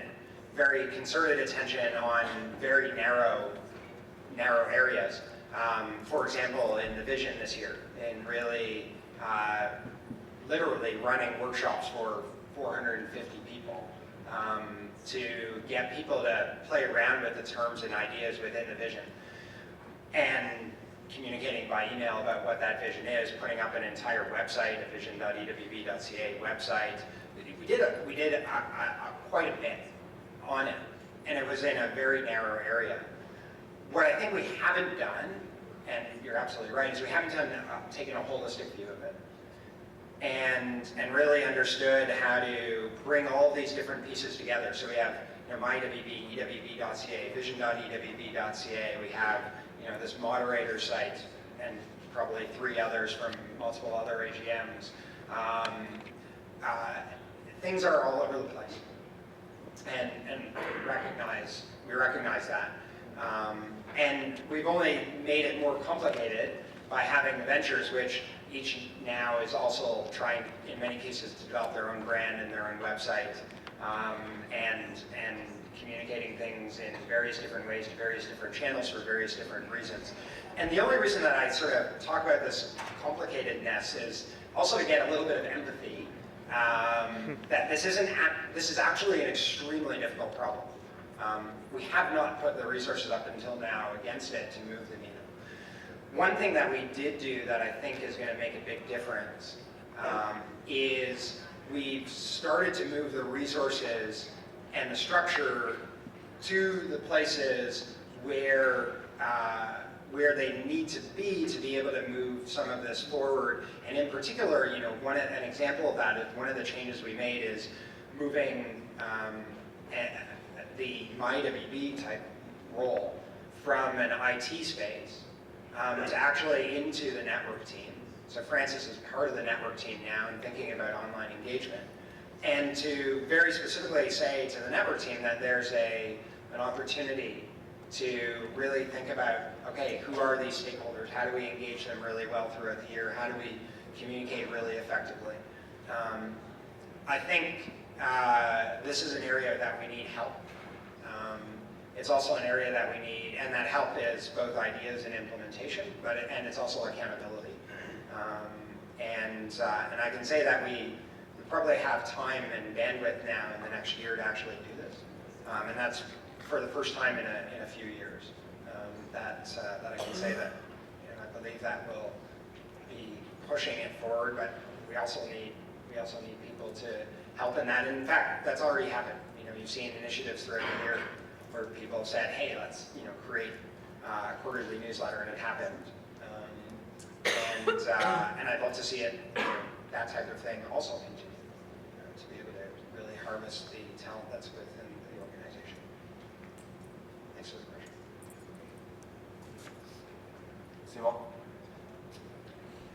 very concerted attention on very narrow areas. For example, in the Vision this year, in really literally running workshops for 450 people to get people to play around with the terms and ideas within the Vision, and communicating by email about what that vision is, putting up an entire website, a vision.ewb.ca website. We did quite a bit on it, and it was in a very narrow area. What I think we haven't done, and you're absolutely right, is we haven't taken a holistic view of it, and really understood how to bring all these different pieces together. So we have MyEWB, ewb.ca, vision.ewb.ca. We have this moderator site, and probably 3 others from multiple other AGMs. Things are all over the place, and we recognize that. And we've only made it more complicated by having the ventures, which each now is also trying, in many cases, to develop their own brand and their own website, and communicating things in various different ways to various different channels for various different reasons. And the only reason that I sort of talk about this complicatedness is also to get a little bit of empathy, that this is actually an extremely difficult problem. We have not put the resources up until now against it to move the needle. One thing that we did do that I think is going to make a big difference is we've started to move the resources and the structure to the places where they need to be able to move some of this forward. And in particular, an example of that is one of the changes we made is moving the MyEWB type role from an IT space to actually into the network team. So Francis is part of the network team now and thinking about online engagement. And to very specifically say to the network team that there's an opportunity to really think about, okay, who are these stakeholders? How do we engage them really well throughout the year? How do we communicate really effectively? I think this is an area that we need help. It's also an area that we need, and that help is both ideas and implementation, and it's also accountability. And I can say that we probably have time and bandwidth now in the next year to actually do this, and that's for the first time in a few years that I can say that I believe that will be pushing it forward. But we also need people to help in that. And in fact, that's already happened. You've seen initiatives throughout the year where people have said, "Hey, let's create a quarterly newsletter," and it happened. And I'd love to see it, that type of thing, also continue to be able to really harvest the talent that's within the organization. Thanks for the question. Simon.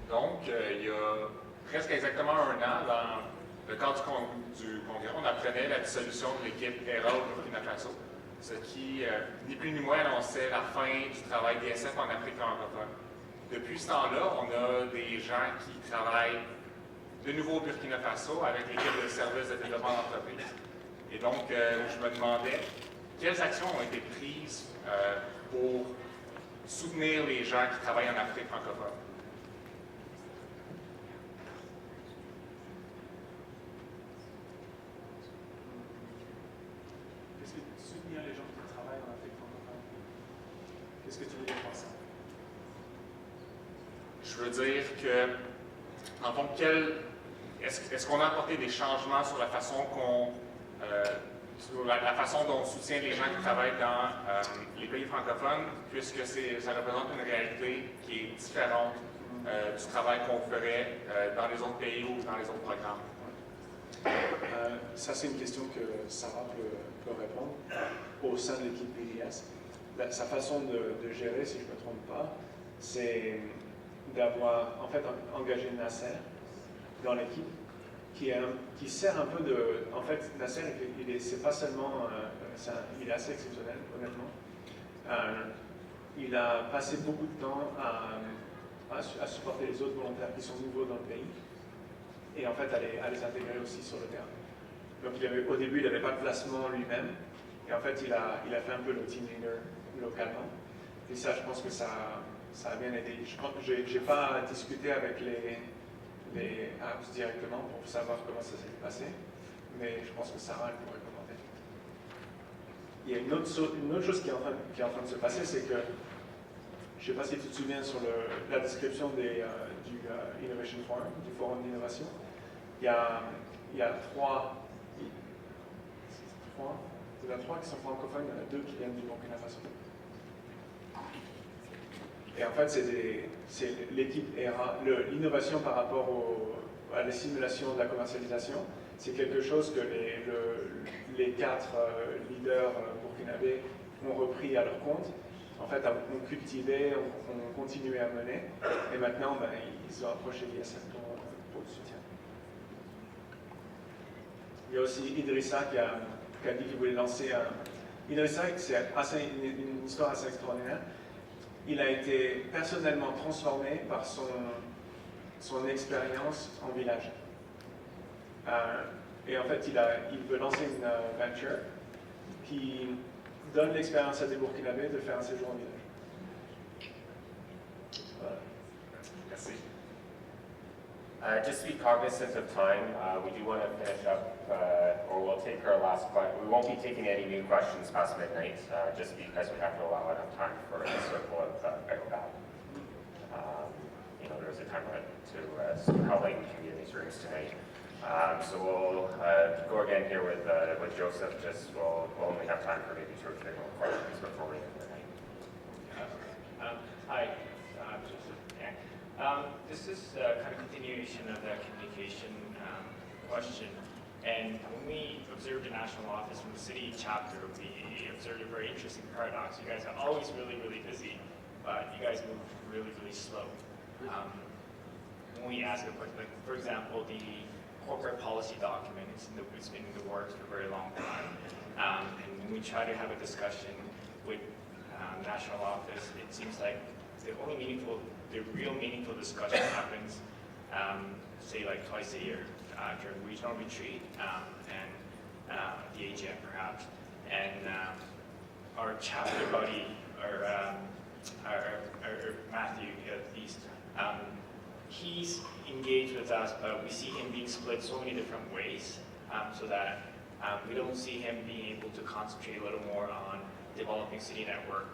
Donc, il y a presque exactement 1 an, dans le cadre du congrès, on apprenait la dissolution de l'équipe ERA au Burkina Faso, ce qui, ni plus ni moins, annonçait la fin du travail DSF en Afrique francophone. Depuis ce temps-là, on a des gens qui travaillent de nouveau au Burkina Faso avec l'équipe de services de développement d'entreprise. Et donc, je me demandais quelles actions ont été prises pour soutenir les gens qui travaillent en Afrique francophone. Qu'est-ce que soutenir les gens qui travaillent en Afrique francophone? Qu'est-ce que tu veux dire par ça? Je veux dire que, en fond, est-ce qu'on a apporté des changements sur la façon la façon dont on soutient les gens qui travaillent dans les pays francophones, puisque ça représente une réalité qui est différente du travail qu'on ferait dans les autres pays ou dans les autres programmes? Ça, c'est une question que Sarah peut répondre au sein de l'équipe BDS. Sa façon de gérer, si je ne me trompe pas, c'est d'avoir en fait engagé Nasser dans l'équipe, qui sert un peu de... En fait, Nasser, c'est pas seulement... il est assez exceptionnel, honnêtement. Il a passé beaucoup de temps à supporter les autres volontaires qui sont nouveaux dans le pays et en fait à les intégrer aussi sur le terrain. Donc au début, il n'avait pas de placement lui-même et en fait, il a fait un peu le team leader localement. Et ça, je pense que ça a bien aidé. Je n'ai pas discuté avec les apps directement pour savoir comment ça s'est passé, mais je pense que Sarah elle pourrait commenter. Il y a une autre chose qui est en train de se passer, c'est que, je ne sais pas si tu te souviens sur la description du Innovation Forum, du forum d'innovation, il y a trois qui sont francophones, il y en a 2 qui viennent du Burkina Faso. Et en fait, c'est l'équipe ERA, l'innovation par rapport à la simulation de la commercialisation, c'est quelque chose que les 4 leaders burkinabés ont repris à leur compte. En fait, ont cultivé, ont continué à mener, et maintenant, ils ont approché l'ISF pour le soutien. Il y a aussi Idrissa qui a dit qu'il voulait lancer un... Idrissa, c'est une histoire assez extraordinaire. Il a été personnellement transformé par son expérience en village. Et en fait, il veut lancer une venture qui donne l'expérience à des Burkinabés de faire un séjour en village. Voilà. Merci. Just to be cognizant of time, we do want to finish up, or we'll take our last question. We won't be taking any new questions past midnight, just because we have to allow enough time for a circle of Bearbat. There's a time limit to how late we can be in these rooms tonight. So we'll go again here with Joseph. We'll only have time for maybe 2 or 3 more questions before we end the night. Hi, Joseph. This is kind of continuation of that communication question. And when we observed the national office from the city chapter, we observed a very interesting paradox. You guys are always really, really busy, but you guys move really, really slow. When we ask a question, like for example, the corporate policy document, it's been in the works for a very long time. And when we try to have a discussion with national office, it seems like the real meaningful discussion happens, say like twice a year during regional retreat and the AGM perhaps. And our chapter buddy, or Matthew at least, he's engaged with us, but we see him being split so many different ways, so that we don't see him being able to concentrate a little more on developing city network,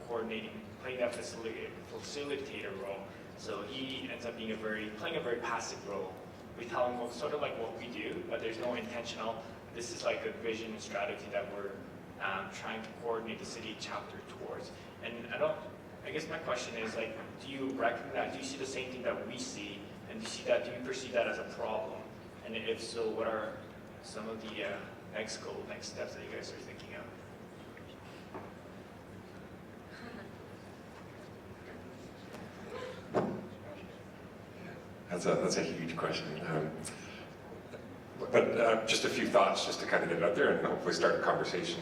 coordinating, playing that facilitator role. So he ends up being playing a very passive role. We tell him sort of like what we do, but there's no intentional. This is like a vision and strategy that we're trying to coordinate the city chapter towards. And I guess my question is, like, do you recognize, do you see the same thing that we see, and do you perceive that as a problem? And if so, what are some of the next steps that you guys are thinking of? That's a huge question. But just a few thoughts just to kind of get it out there and hopefully start a conversation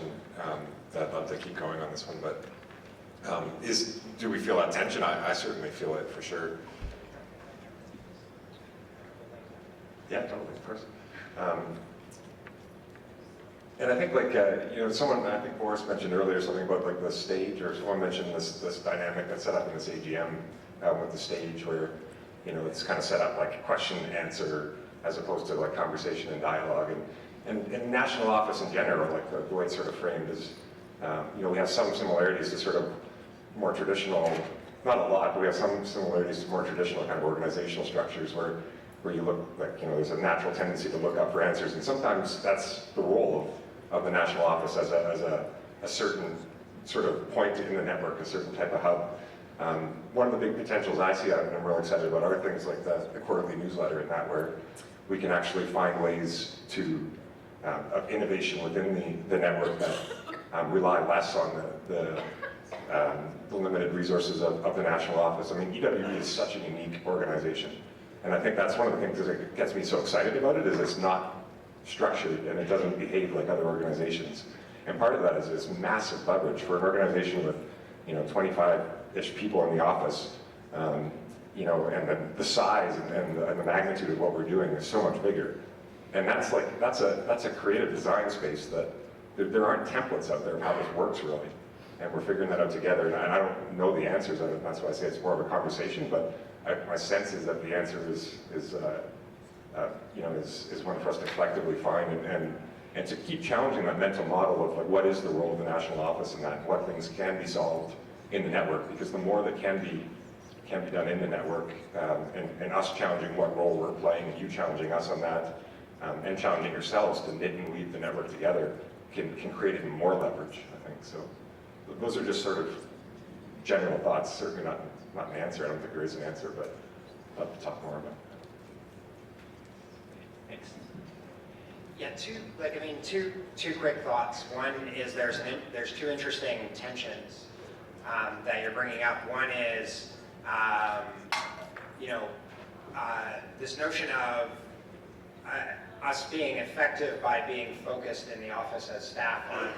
that I'd love to keep going on this one. But do we feel that tension? I certainly feel it for sure. Yeah, totally, of course. And I think I think Boris mentioned earlier something about like the stage, or someone mentioned this dynamic that's set up in this AGM with the stage where, it's kind of set up like question and answer as opposed to like conversation and dialogue. And national office in general, like the way it's sort of framed is, we have some similarities to sort of more traditional, not a lot, but we have some similarities to more traditional kind of organizational structures where you look like, there's a natural tendency to look up for answers. And sometimes that's the role of the national office as a certain sort of point in the network, a certain type of hub. One of the big potentials I see, and I'm really excited about, are things like the quarterly newsletter and that, where we can actually find ways of innovation within the network that rely less on the limited resources of the national office. I mean, EWB is such a unique organization. And I think that's one of the things that gets me so excited about it, is it's not structured and it doesn't behave like other organizations. And part of that is this massive leverage for an organization with, 25-ish people in the office, and the size and the magnitude of what we're doing is so much bigger. And that's a creative design space that there aren't templates out there of how this works really. And we're figuring that out together. And I don't know the answers of it. That's why I say it's more of a conversation. But my sense is that the answer is one for us to collectively find and to keep challenging that mental model of like, what is the role of the national office in that, and what things can be solved in the network, because the more that can be done in the network, and us challenging what role we're playing, and you challenging us on that, and challenging yourselves to knit and weave the network together, can create even more leverage, I think. So those are just sort of general thoughts, certainly not an answer. I don't think there is an answer, but I'd love to talk more about it. Thanks. Yeah, two quick thoughts. One is there's two interesting tensions that you're bringing up. One is, this notion of us being effective by being focused in the office as staff on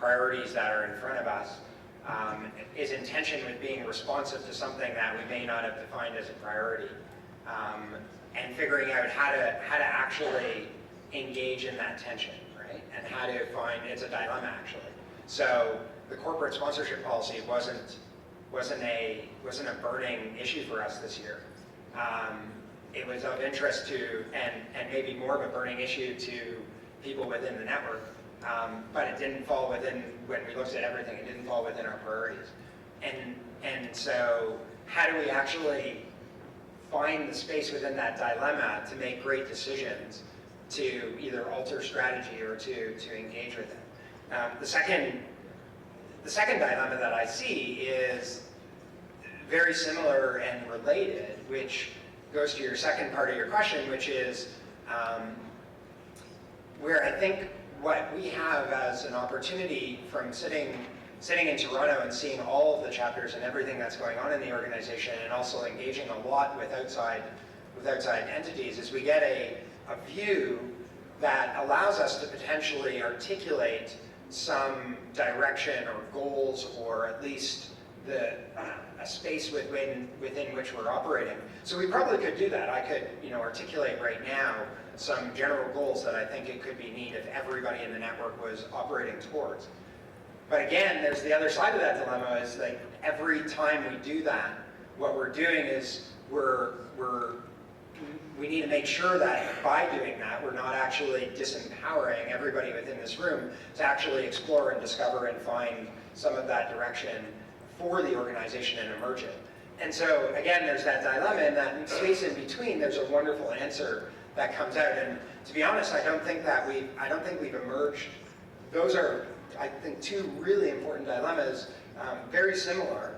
priorities that are in front of us is in tension with being responsive to something that we may not have defined as a priority, and figuring out how to actually engage in that tension, right? And how to find, it's a dilemma actually. So the corporate sponsorship policy wasn't a burning issue for us this year. It was of interest to, and maybe more of a burning issue to people within the network, but it didn't fall within, when we looked at everything, it didn't fall within our priorities. And so how do we actually find the space within that dilemma to make great decisions, to either alter strategy or to engage with it? The second dilemma that I see is very similar and related, which goes to your second part of your question, which is where I think what we have as an opportunity from sitting in Toronto and seeing all of the chapters and everything that's going on in the organization, and also engaging a lot with outside entities, is we get a view that allows us to potentially articulate some direction or goals, or at least a space within which we're operating. So we probably could do that. I could articulate right now some general goals that I think it could be neat if everybody in the network was operating towards. But again, there's the other side of that dilemma, is like every time we do that, what we're doing is we need to make sure that by doing that, we're not actually disempowering everybody within this room to actually explore and discover and find some of that direction for the organization and emerge it. And so again, there's that dilemma, and that space in between, there's a wonderful answer that comes out. And to be honest, I don't think we've emerged. Those are, I think, two really important dilemmas, very similar,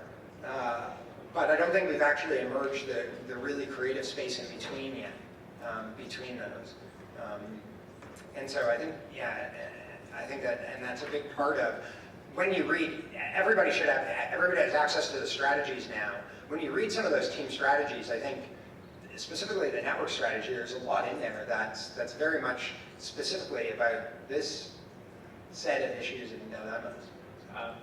but I don't think we've actually emerged the really creative space in between yet, between those. And so I think that, and that's a big part of, when you read, everybody has access to the strategies now. When you read some of those team strategies, I think, specifically the network strategy, there's a lot in there that's very much specifically about this set of issues and dilemmas.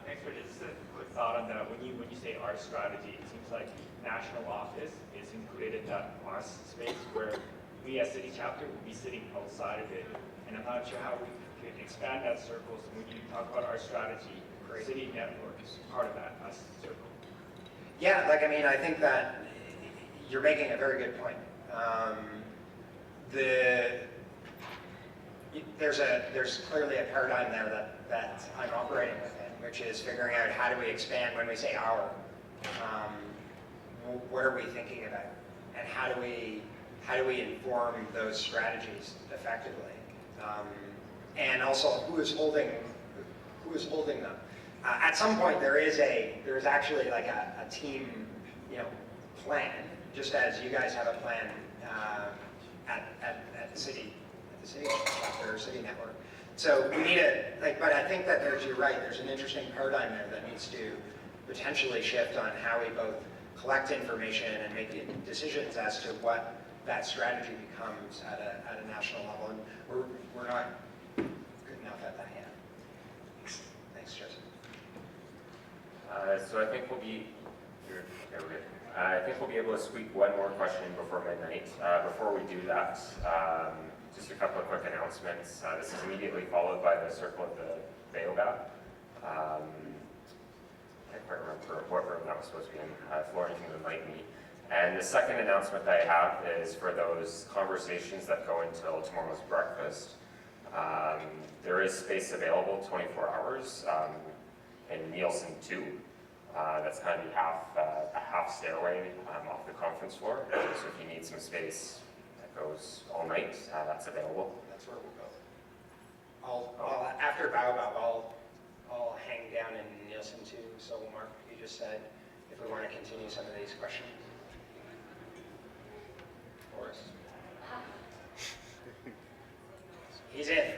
Thanks for just a quick thought on that. When you say our strategy, it seems like national office is included in that us space where we as city chapter will be sitting outside of it. And I'm not sure how we could expand that circle. So when you talk about our strategy, city network is part of that us circle. Yeah, I think that you're making a very good point. There's clearly a paradigm there that I'm operating within, which is figuring out how do we expand when we say our. What are we thinking about, and how do we inform those strategies effectively, and also who is holding them. At some point, there is actually like a team, plan, just as you guys have a plan at the city chapter or city network. So we need but I think that you're right. There's an interesting paradigm there that needs to potentially shift on how we both collect information and make decisions as to what that strategy becomes at a national level. And we're not good enough at that yet. Thanks, Joseph. So I think we'll be I think we'll be able to squeak one more question in before midnight. Before we do that, just a couple of quick announcements. This is immediately followed by the Circle of the Baobab. I can't quite remember what room that was supposed to be in. Florian can enlighten me. And the second announcement that I have is for those conversations that go until tomorrow's breakfast. There is space available 24 hours in Nielsen 2. That's kind of a half stairway off the conference floor. So if you need some space that goes all night, that's available. That's where we'll go. After Baobab, I'll hang down in Nielsen 2. So Mark, you just said if we want to continue some of these questions. Boris. He's in.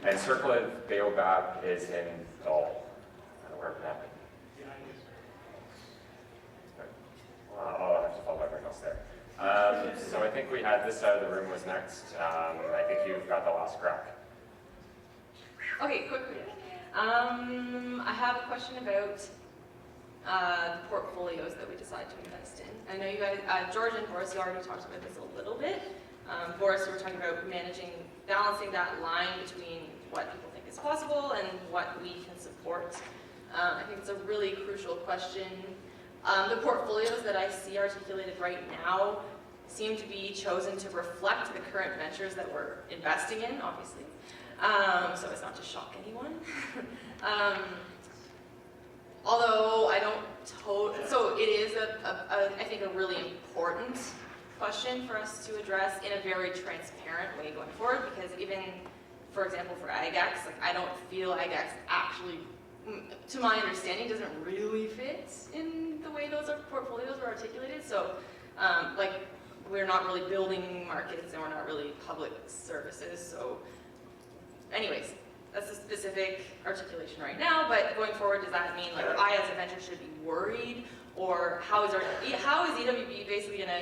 And Circle of Baobab is in Dole. Where it happened. I'll have to follow everyone else there. So I think we had this side of the room was next. I think you've got the last crack. Okay, quickly. I have a question about the portfolios that we decide to invest in. I know you guys, George and Boris, you already talked about this a little bit. Boris, we were talking about balancing that line between what people think is possible and what we can support. I think it's a really crucial question. The portfolios that I see articulated right now seem to be chosen to reflect the current ventures that we're investing in, obviously. So as not to shock anyone. Although I don't so it is I think a really important question for us to address in a very transparent way going forward, because even, for example, for AgX, like I don't feel AgX actually, to my understanding, doesn't really fit in the way those portfolios are articulated. So, like, we're not really building markets and we're not really public services. So, anyways, that's a specific articulation right now. But going forward, does that mean like I, as a venture, should be worried, or how is EWB basically going to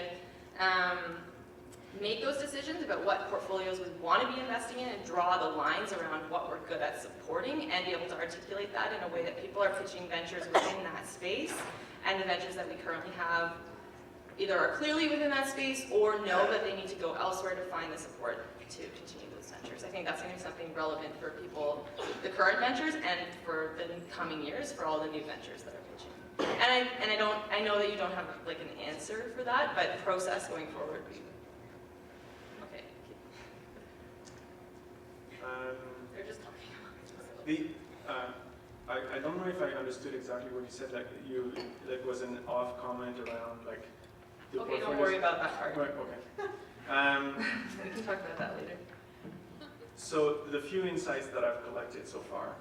make those decisions about what portfolios we want to be investing in and draw the lines around what we're good at supporting and be able to articulate that in a way that people are pitching ventures within that space, and the ventures that we currently have either are clearly within that space or know that they need to go elsewhere to find the support to continue those ventures. I think that's going to be something relevant for people, the current ventures, and for the coming years for all the new ventures that are pitching. And I know that you don't have like an answer for that, but process going forward. Okay. They're just talking. I don't know if I understood exactly what you said. Like was an off comment around like. Okay, don't worry about that part. Right, okay. We can talk about that later. So the few insights that I've collected so far,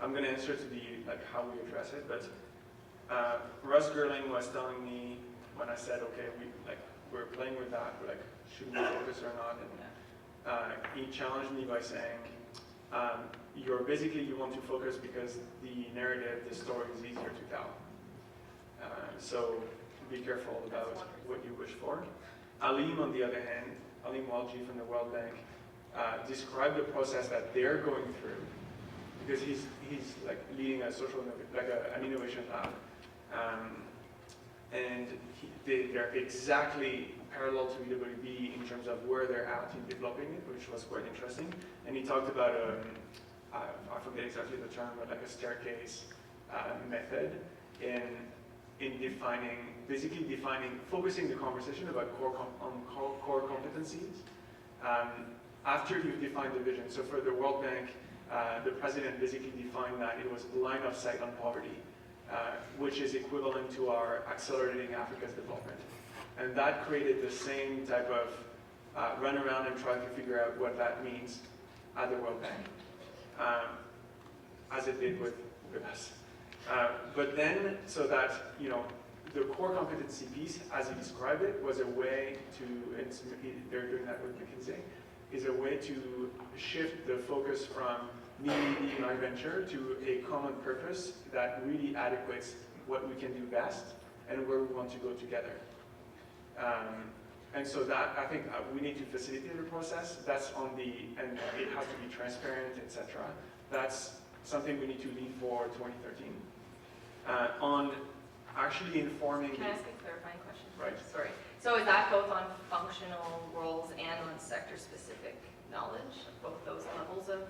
I'm going to answer to the like how we address it. But Russ Gerling was telling me when I said, okay, we're playing with that. We're like, should we focus or not? And he challenged me by saying, you want to focus because the narrative, the story is easier to tell. So be careful about what you wish for. Alim, on the other hand, Alim Walji from the World Bank, described the process that they're going through, because he's like leading a social, an innovation lab, and they're exactly parallel to EWB in terms of where they're at in developing it, which was quite interesting. And he talked about I forget exactly the term, but like a staircase method in focusing the conversation about core competencies after you've defined the vision. So for the World Bank, the president basically defined that it was line of sight on poverty, which is equivalent to our accelerating Africa's development. And that created the same type of run around and try to figure out what that means at the World Bank, as it did with us. But then, so that, the core competency piece, as he described it, was a way to, they're doing that with McKinsey, is a way to shift the focus from leading our venture to a common purpose that really adequates what we can do best and where we want to go together. And so that, I think we need to facilitate the process. That's on and it has to be transparent, etc. That's something we need to lead for 2013. On actually informing... Can I ask a clarifying question? Right. Sorry. So is that both on functional roles and on sector-specific knowledge, both those levels of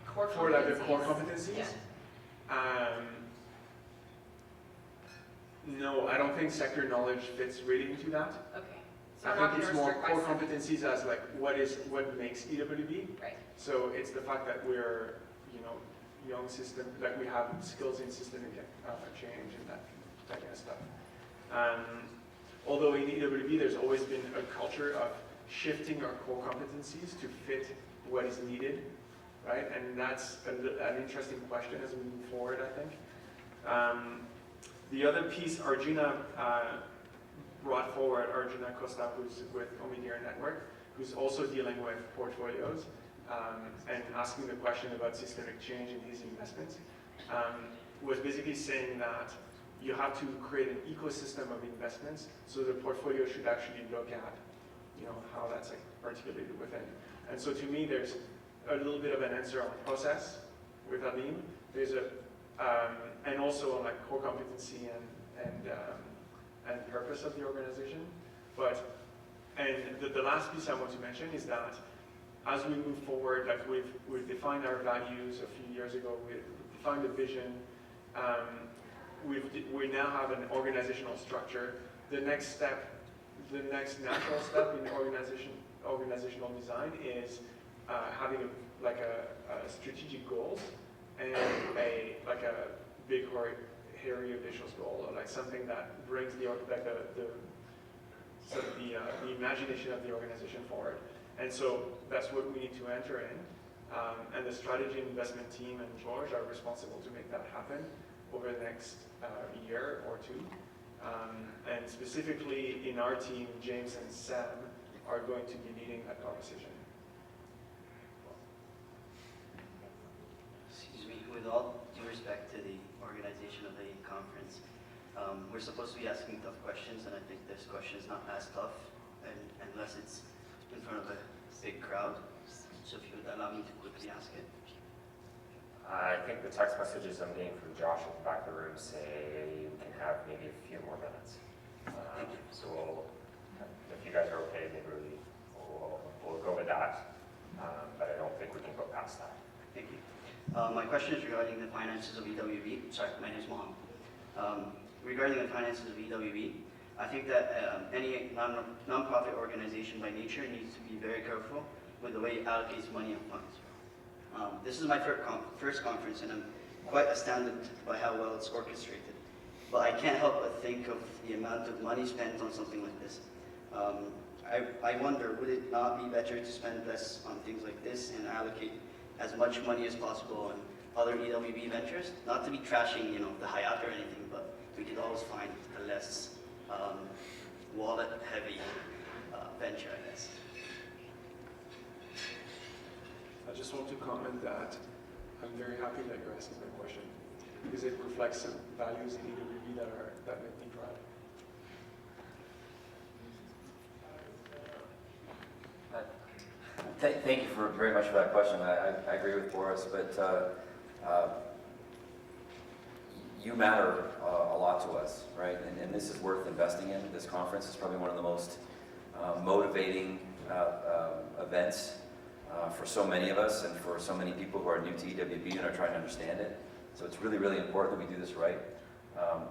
core competencies? For like the core competencies? Yeah. No, I don't think sector knowledge fits really into that. Okay. So I we're not think going it's to more restrict by core sector. competencies as like what makes EWB. Right. So it's the fact that we're, young system, like we have skills in systemic change and that kind of stuff. Although in EWB there's always been a culture of shifting our core competencies to fit what is needed, right? And that's an interesting question as we move forward, I think. The other piece Arjuna brought forward, Arjuna Costa, who's with Omidyar Network, who's also dealing with portfolios and asking the question about systemic change in his investments, was basically saying that you have to create an ecosystem of investments, so the portfolio should actually look at, how that's articulated within. And so to me, there's a little bit of an answer on process with Alim. There's and also on like core competency and purpose of the organization. The last piece I want to mention is that as we move forward, like we've defined our values a few years ago, we've defined the vision, we now have an organizational structure. The next natural step in organizational design is having a strategic goals and a big hairy ambitious goal, or like something that brings the imagination of the organization forward. And so that's what we need to enter in. And the strategy and investment team and George are responsible to make that happen over the next year or two. And specifically in our team, James and Sam are going to be leading that conversation. Excuse me, with all due respect to the organization of the conference, we're supposed to be asking tough questions, and I think this question is not as tough, unless it's in front of a big crowd. So if you would allow me to quickly ask it. I think the text messages I'm getting from Josh at the back of the room say we can have maybe a few more minutes. So if you guys are okay, maybe we'll go with that. But I don't think we can go past that. Thank you. My question is regarding the finances of EWB. Sorry, my name is Mohammed. Regarding the finances of EWB, I think that any non-profit organization by nature needs to be very careful with the way it allocates money and funds. This is my first conference, and I'm quite astounded by how well it's orchestrated. But I can't help but think of the amount of money spent on something like this. I wonder, would it not be better to spend less on things like this and allocate as much money as possible on other EWB ventures? Not to be trashing, the Hayat or anything, but we could always find a less wallet-heavy venture, I guess. I just want to comment that I'm very happy that you're asking that question, because it reflects some values in EWB that make me proud. Thank you very much for that question. I agree with Boris, but you matter a lot to us, right? And this is worth investing in. This conference is probably one of the most motivating events for so many of us and for so many people who are new to EWB and are trying to understand it. So it's really, really important that we do this right.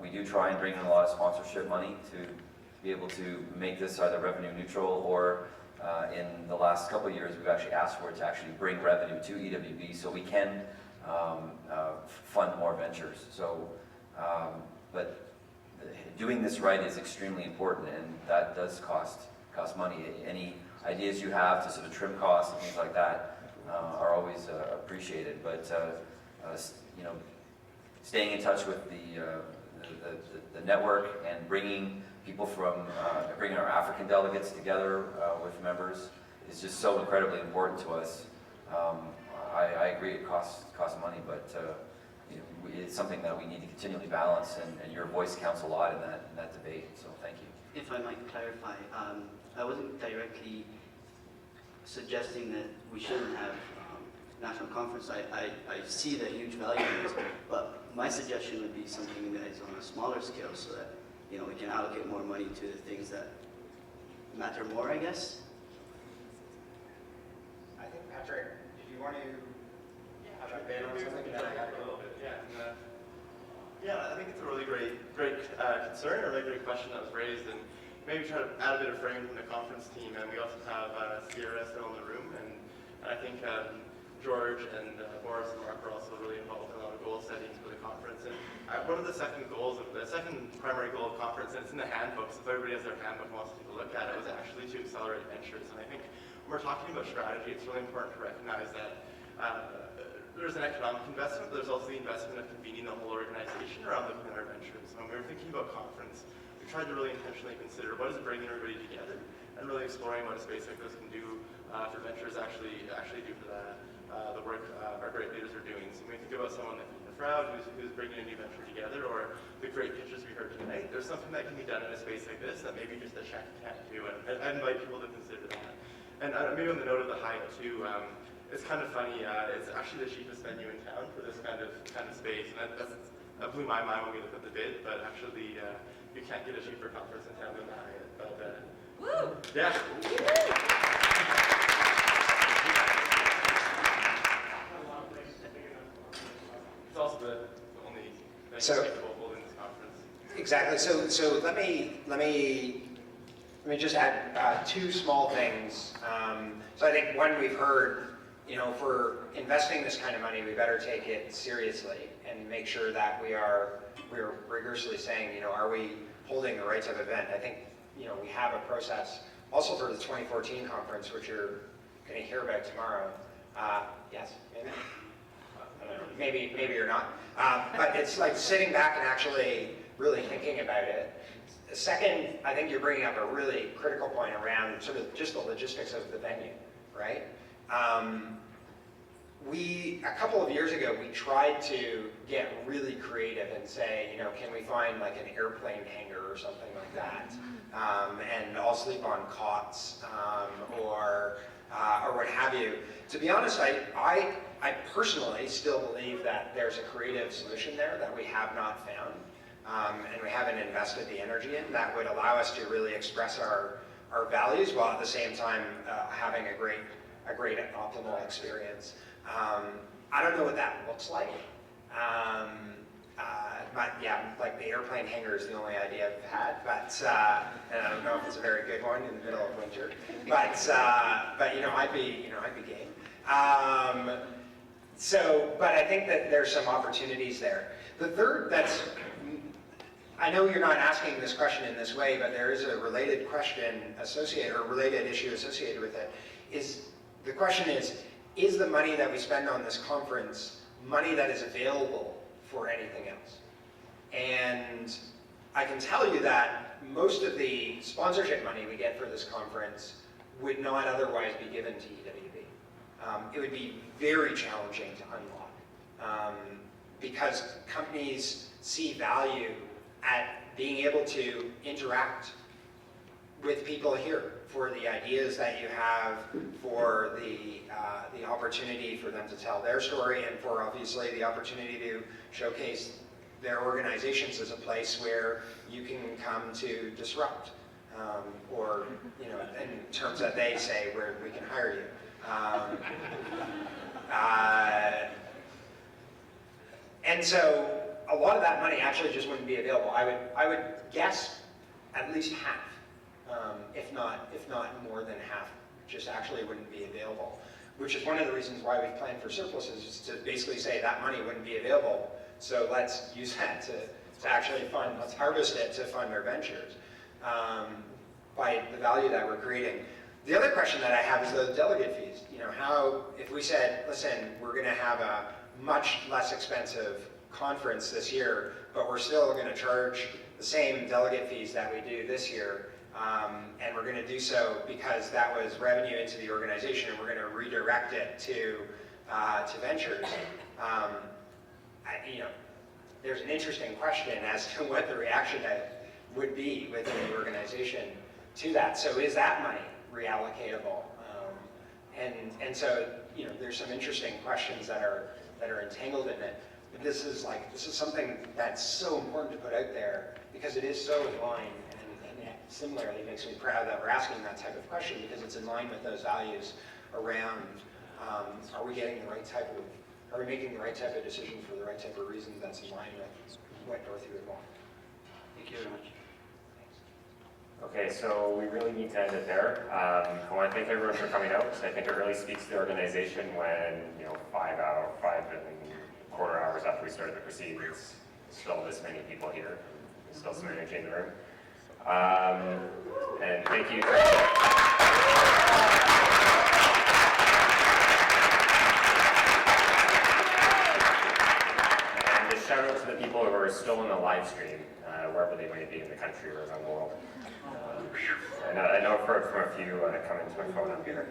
We do try and bring in a lot of sponsorship money to be able to make this either revenue neutral or in the last couple of years, we've actually asked for it to actually bring revenue to EWB so we can fund more ventures. So, but doing this right is extremely important, and that does cost money. Any ideas you have to sort of trim costs and things like that are always appreciated. But staying in touch with the network and bringing people from bringing our African delegates together with members is just so incredibly important to us. I agree it costs money, but you know, it's something that we need to continually balance, and your voice counts a lot in that debate, so thank you. If I might clarify, I wasn't directly suggesting that we shouldn't have national conference. I see the huge value in this, but my suggestion would be something that is on a smaller scale so that, you know, we can allocate more money to the things that matter more, I guess. I think, Patrick, did you want to jump in on something? Yeah, I think it's a really great concern, a really great question that was raised, and maybe try to add a bit of frame from the conference team. And we also have Sierra still in the room, and I think George and Boris and Mark are also really involved in a lot of goal settings for the conference. And one of the second primary goal of conference, and it's in the handbook, so if everybody has their handbook and wants to take a look at it, was actually to accelerate ventures. And I think when we're talking about strategy, it's really important to recognize that there's an economic investment, but there's also the investment of convening the whole organization around looking at our ventures. So when we were thinking about conference, we tried to really intentionally consider what is bringing everybody together, and really exploring what a space like this can do for ventures actually do for the work our great leaders are doing. So when we think about someone like Ethan Froud, who's bringing a new venture together, or the great pitches we heard tonight, there's something that can be done in a space like this that maybe just a check can't do, and I invite people to consider that. And maybe on the note of the Hyatt too, it's kind of funny. It's actually the cheapest venue in town for this kind of space, and that blew my mind when we looked at the bid. But actually, you can't get a cheaper conference in town than the Hyatt. But woo! Yeah. It's also the only venue capable of holding this conference. Exactly. So let me just add two small things. So I think one, we've heard, you know, for investing this kind of money, we better take it seriously and make sure that we're rigorously saying, you know, are we holding the right type of event? I think, you know, we have a process also for the 2014 conference, which you're going to hear about tomorrow. Yes, maybe you're not. But it's like sitting back and actually really thinking about it. Second, I think you're bringing up a really critical point around sort of just the logistics of the venue, right? A couple of years ago, we tried to get really creative and say, you know, can we find like an airplane hangar or something like that? And I'll sleep on cots or what have you. To be honest, I personally still believe that there's a creative solution there that we have not found. And we haven't invested the energy in that would allow us to really express our values while at the same time having a great optimal experience. I don't know what that looks like. But yeah, like the airplane hangar is the only idea I've had, but and I don't know if it's a very good one in the middle of winter. But you know, I'd be game. But I think that there's some opportunities there. The third, I know you're not asking this question in this way, but there is a related question associated, or related issue associated with it. The question is the money that we spend on this conference money that is available for anything else? And I can tell you that most of the sponsorship money we get for this conference would not otherwise be given to EWB. It would be very challenging to unlock because companies see value at being able to interact with people here for the ideas that you have, for the opportunity for them to tell their story, and for obviously the opportunity to showcase their organizations as a place where you can come to disrupt, or, you know, in terms that they say, where we can hire you. And so a lot of that money actually just wouldn't be available. I would guess at least half, if not more than half, just actually wouldn't be available. Which is one of the reasons why we've planned for surpluses, is to basically say that money wouldn't be available. So let's use that to actually fund, let's harvest it to fund our ventures by the value that we're creating. The other question that I have is the delegate fees. You know, how, if we said, listen, we're going to have a much less expensive conference this year, but we're still going to charge the same delegate fees that we do this year, And we're going to do so because that was revenue into the organization, and we're going to redirect it to ventures. There's an interesting question as to what the reaction would be within the organization to that. So is that money reallocatable? And so there's some interesting questions that are entangled in it. But this is something that's so important to put out there because it is so in line, and similarly it makes me proud that we're asking that type of question because it's in line with those values around are we getting the right type of, are we making the right type of decision for the right type of reasons that's in line with what Dorothy would want. Thank you very much. Okay, so we really need to end it there. I want to thank everyone for coming out. I think it really speaks to the organization when, 5.25 hours after we started the proceedings, still this many people here, still some energy in the room. And thank you. And a shout out to the people who are still in the live stream, wherever they might be in the country or around the world. And I know I've heard from a few coming to my phone up here.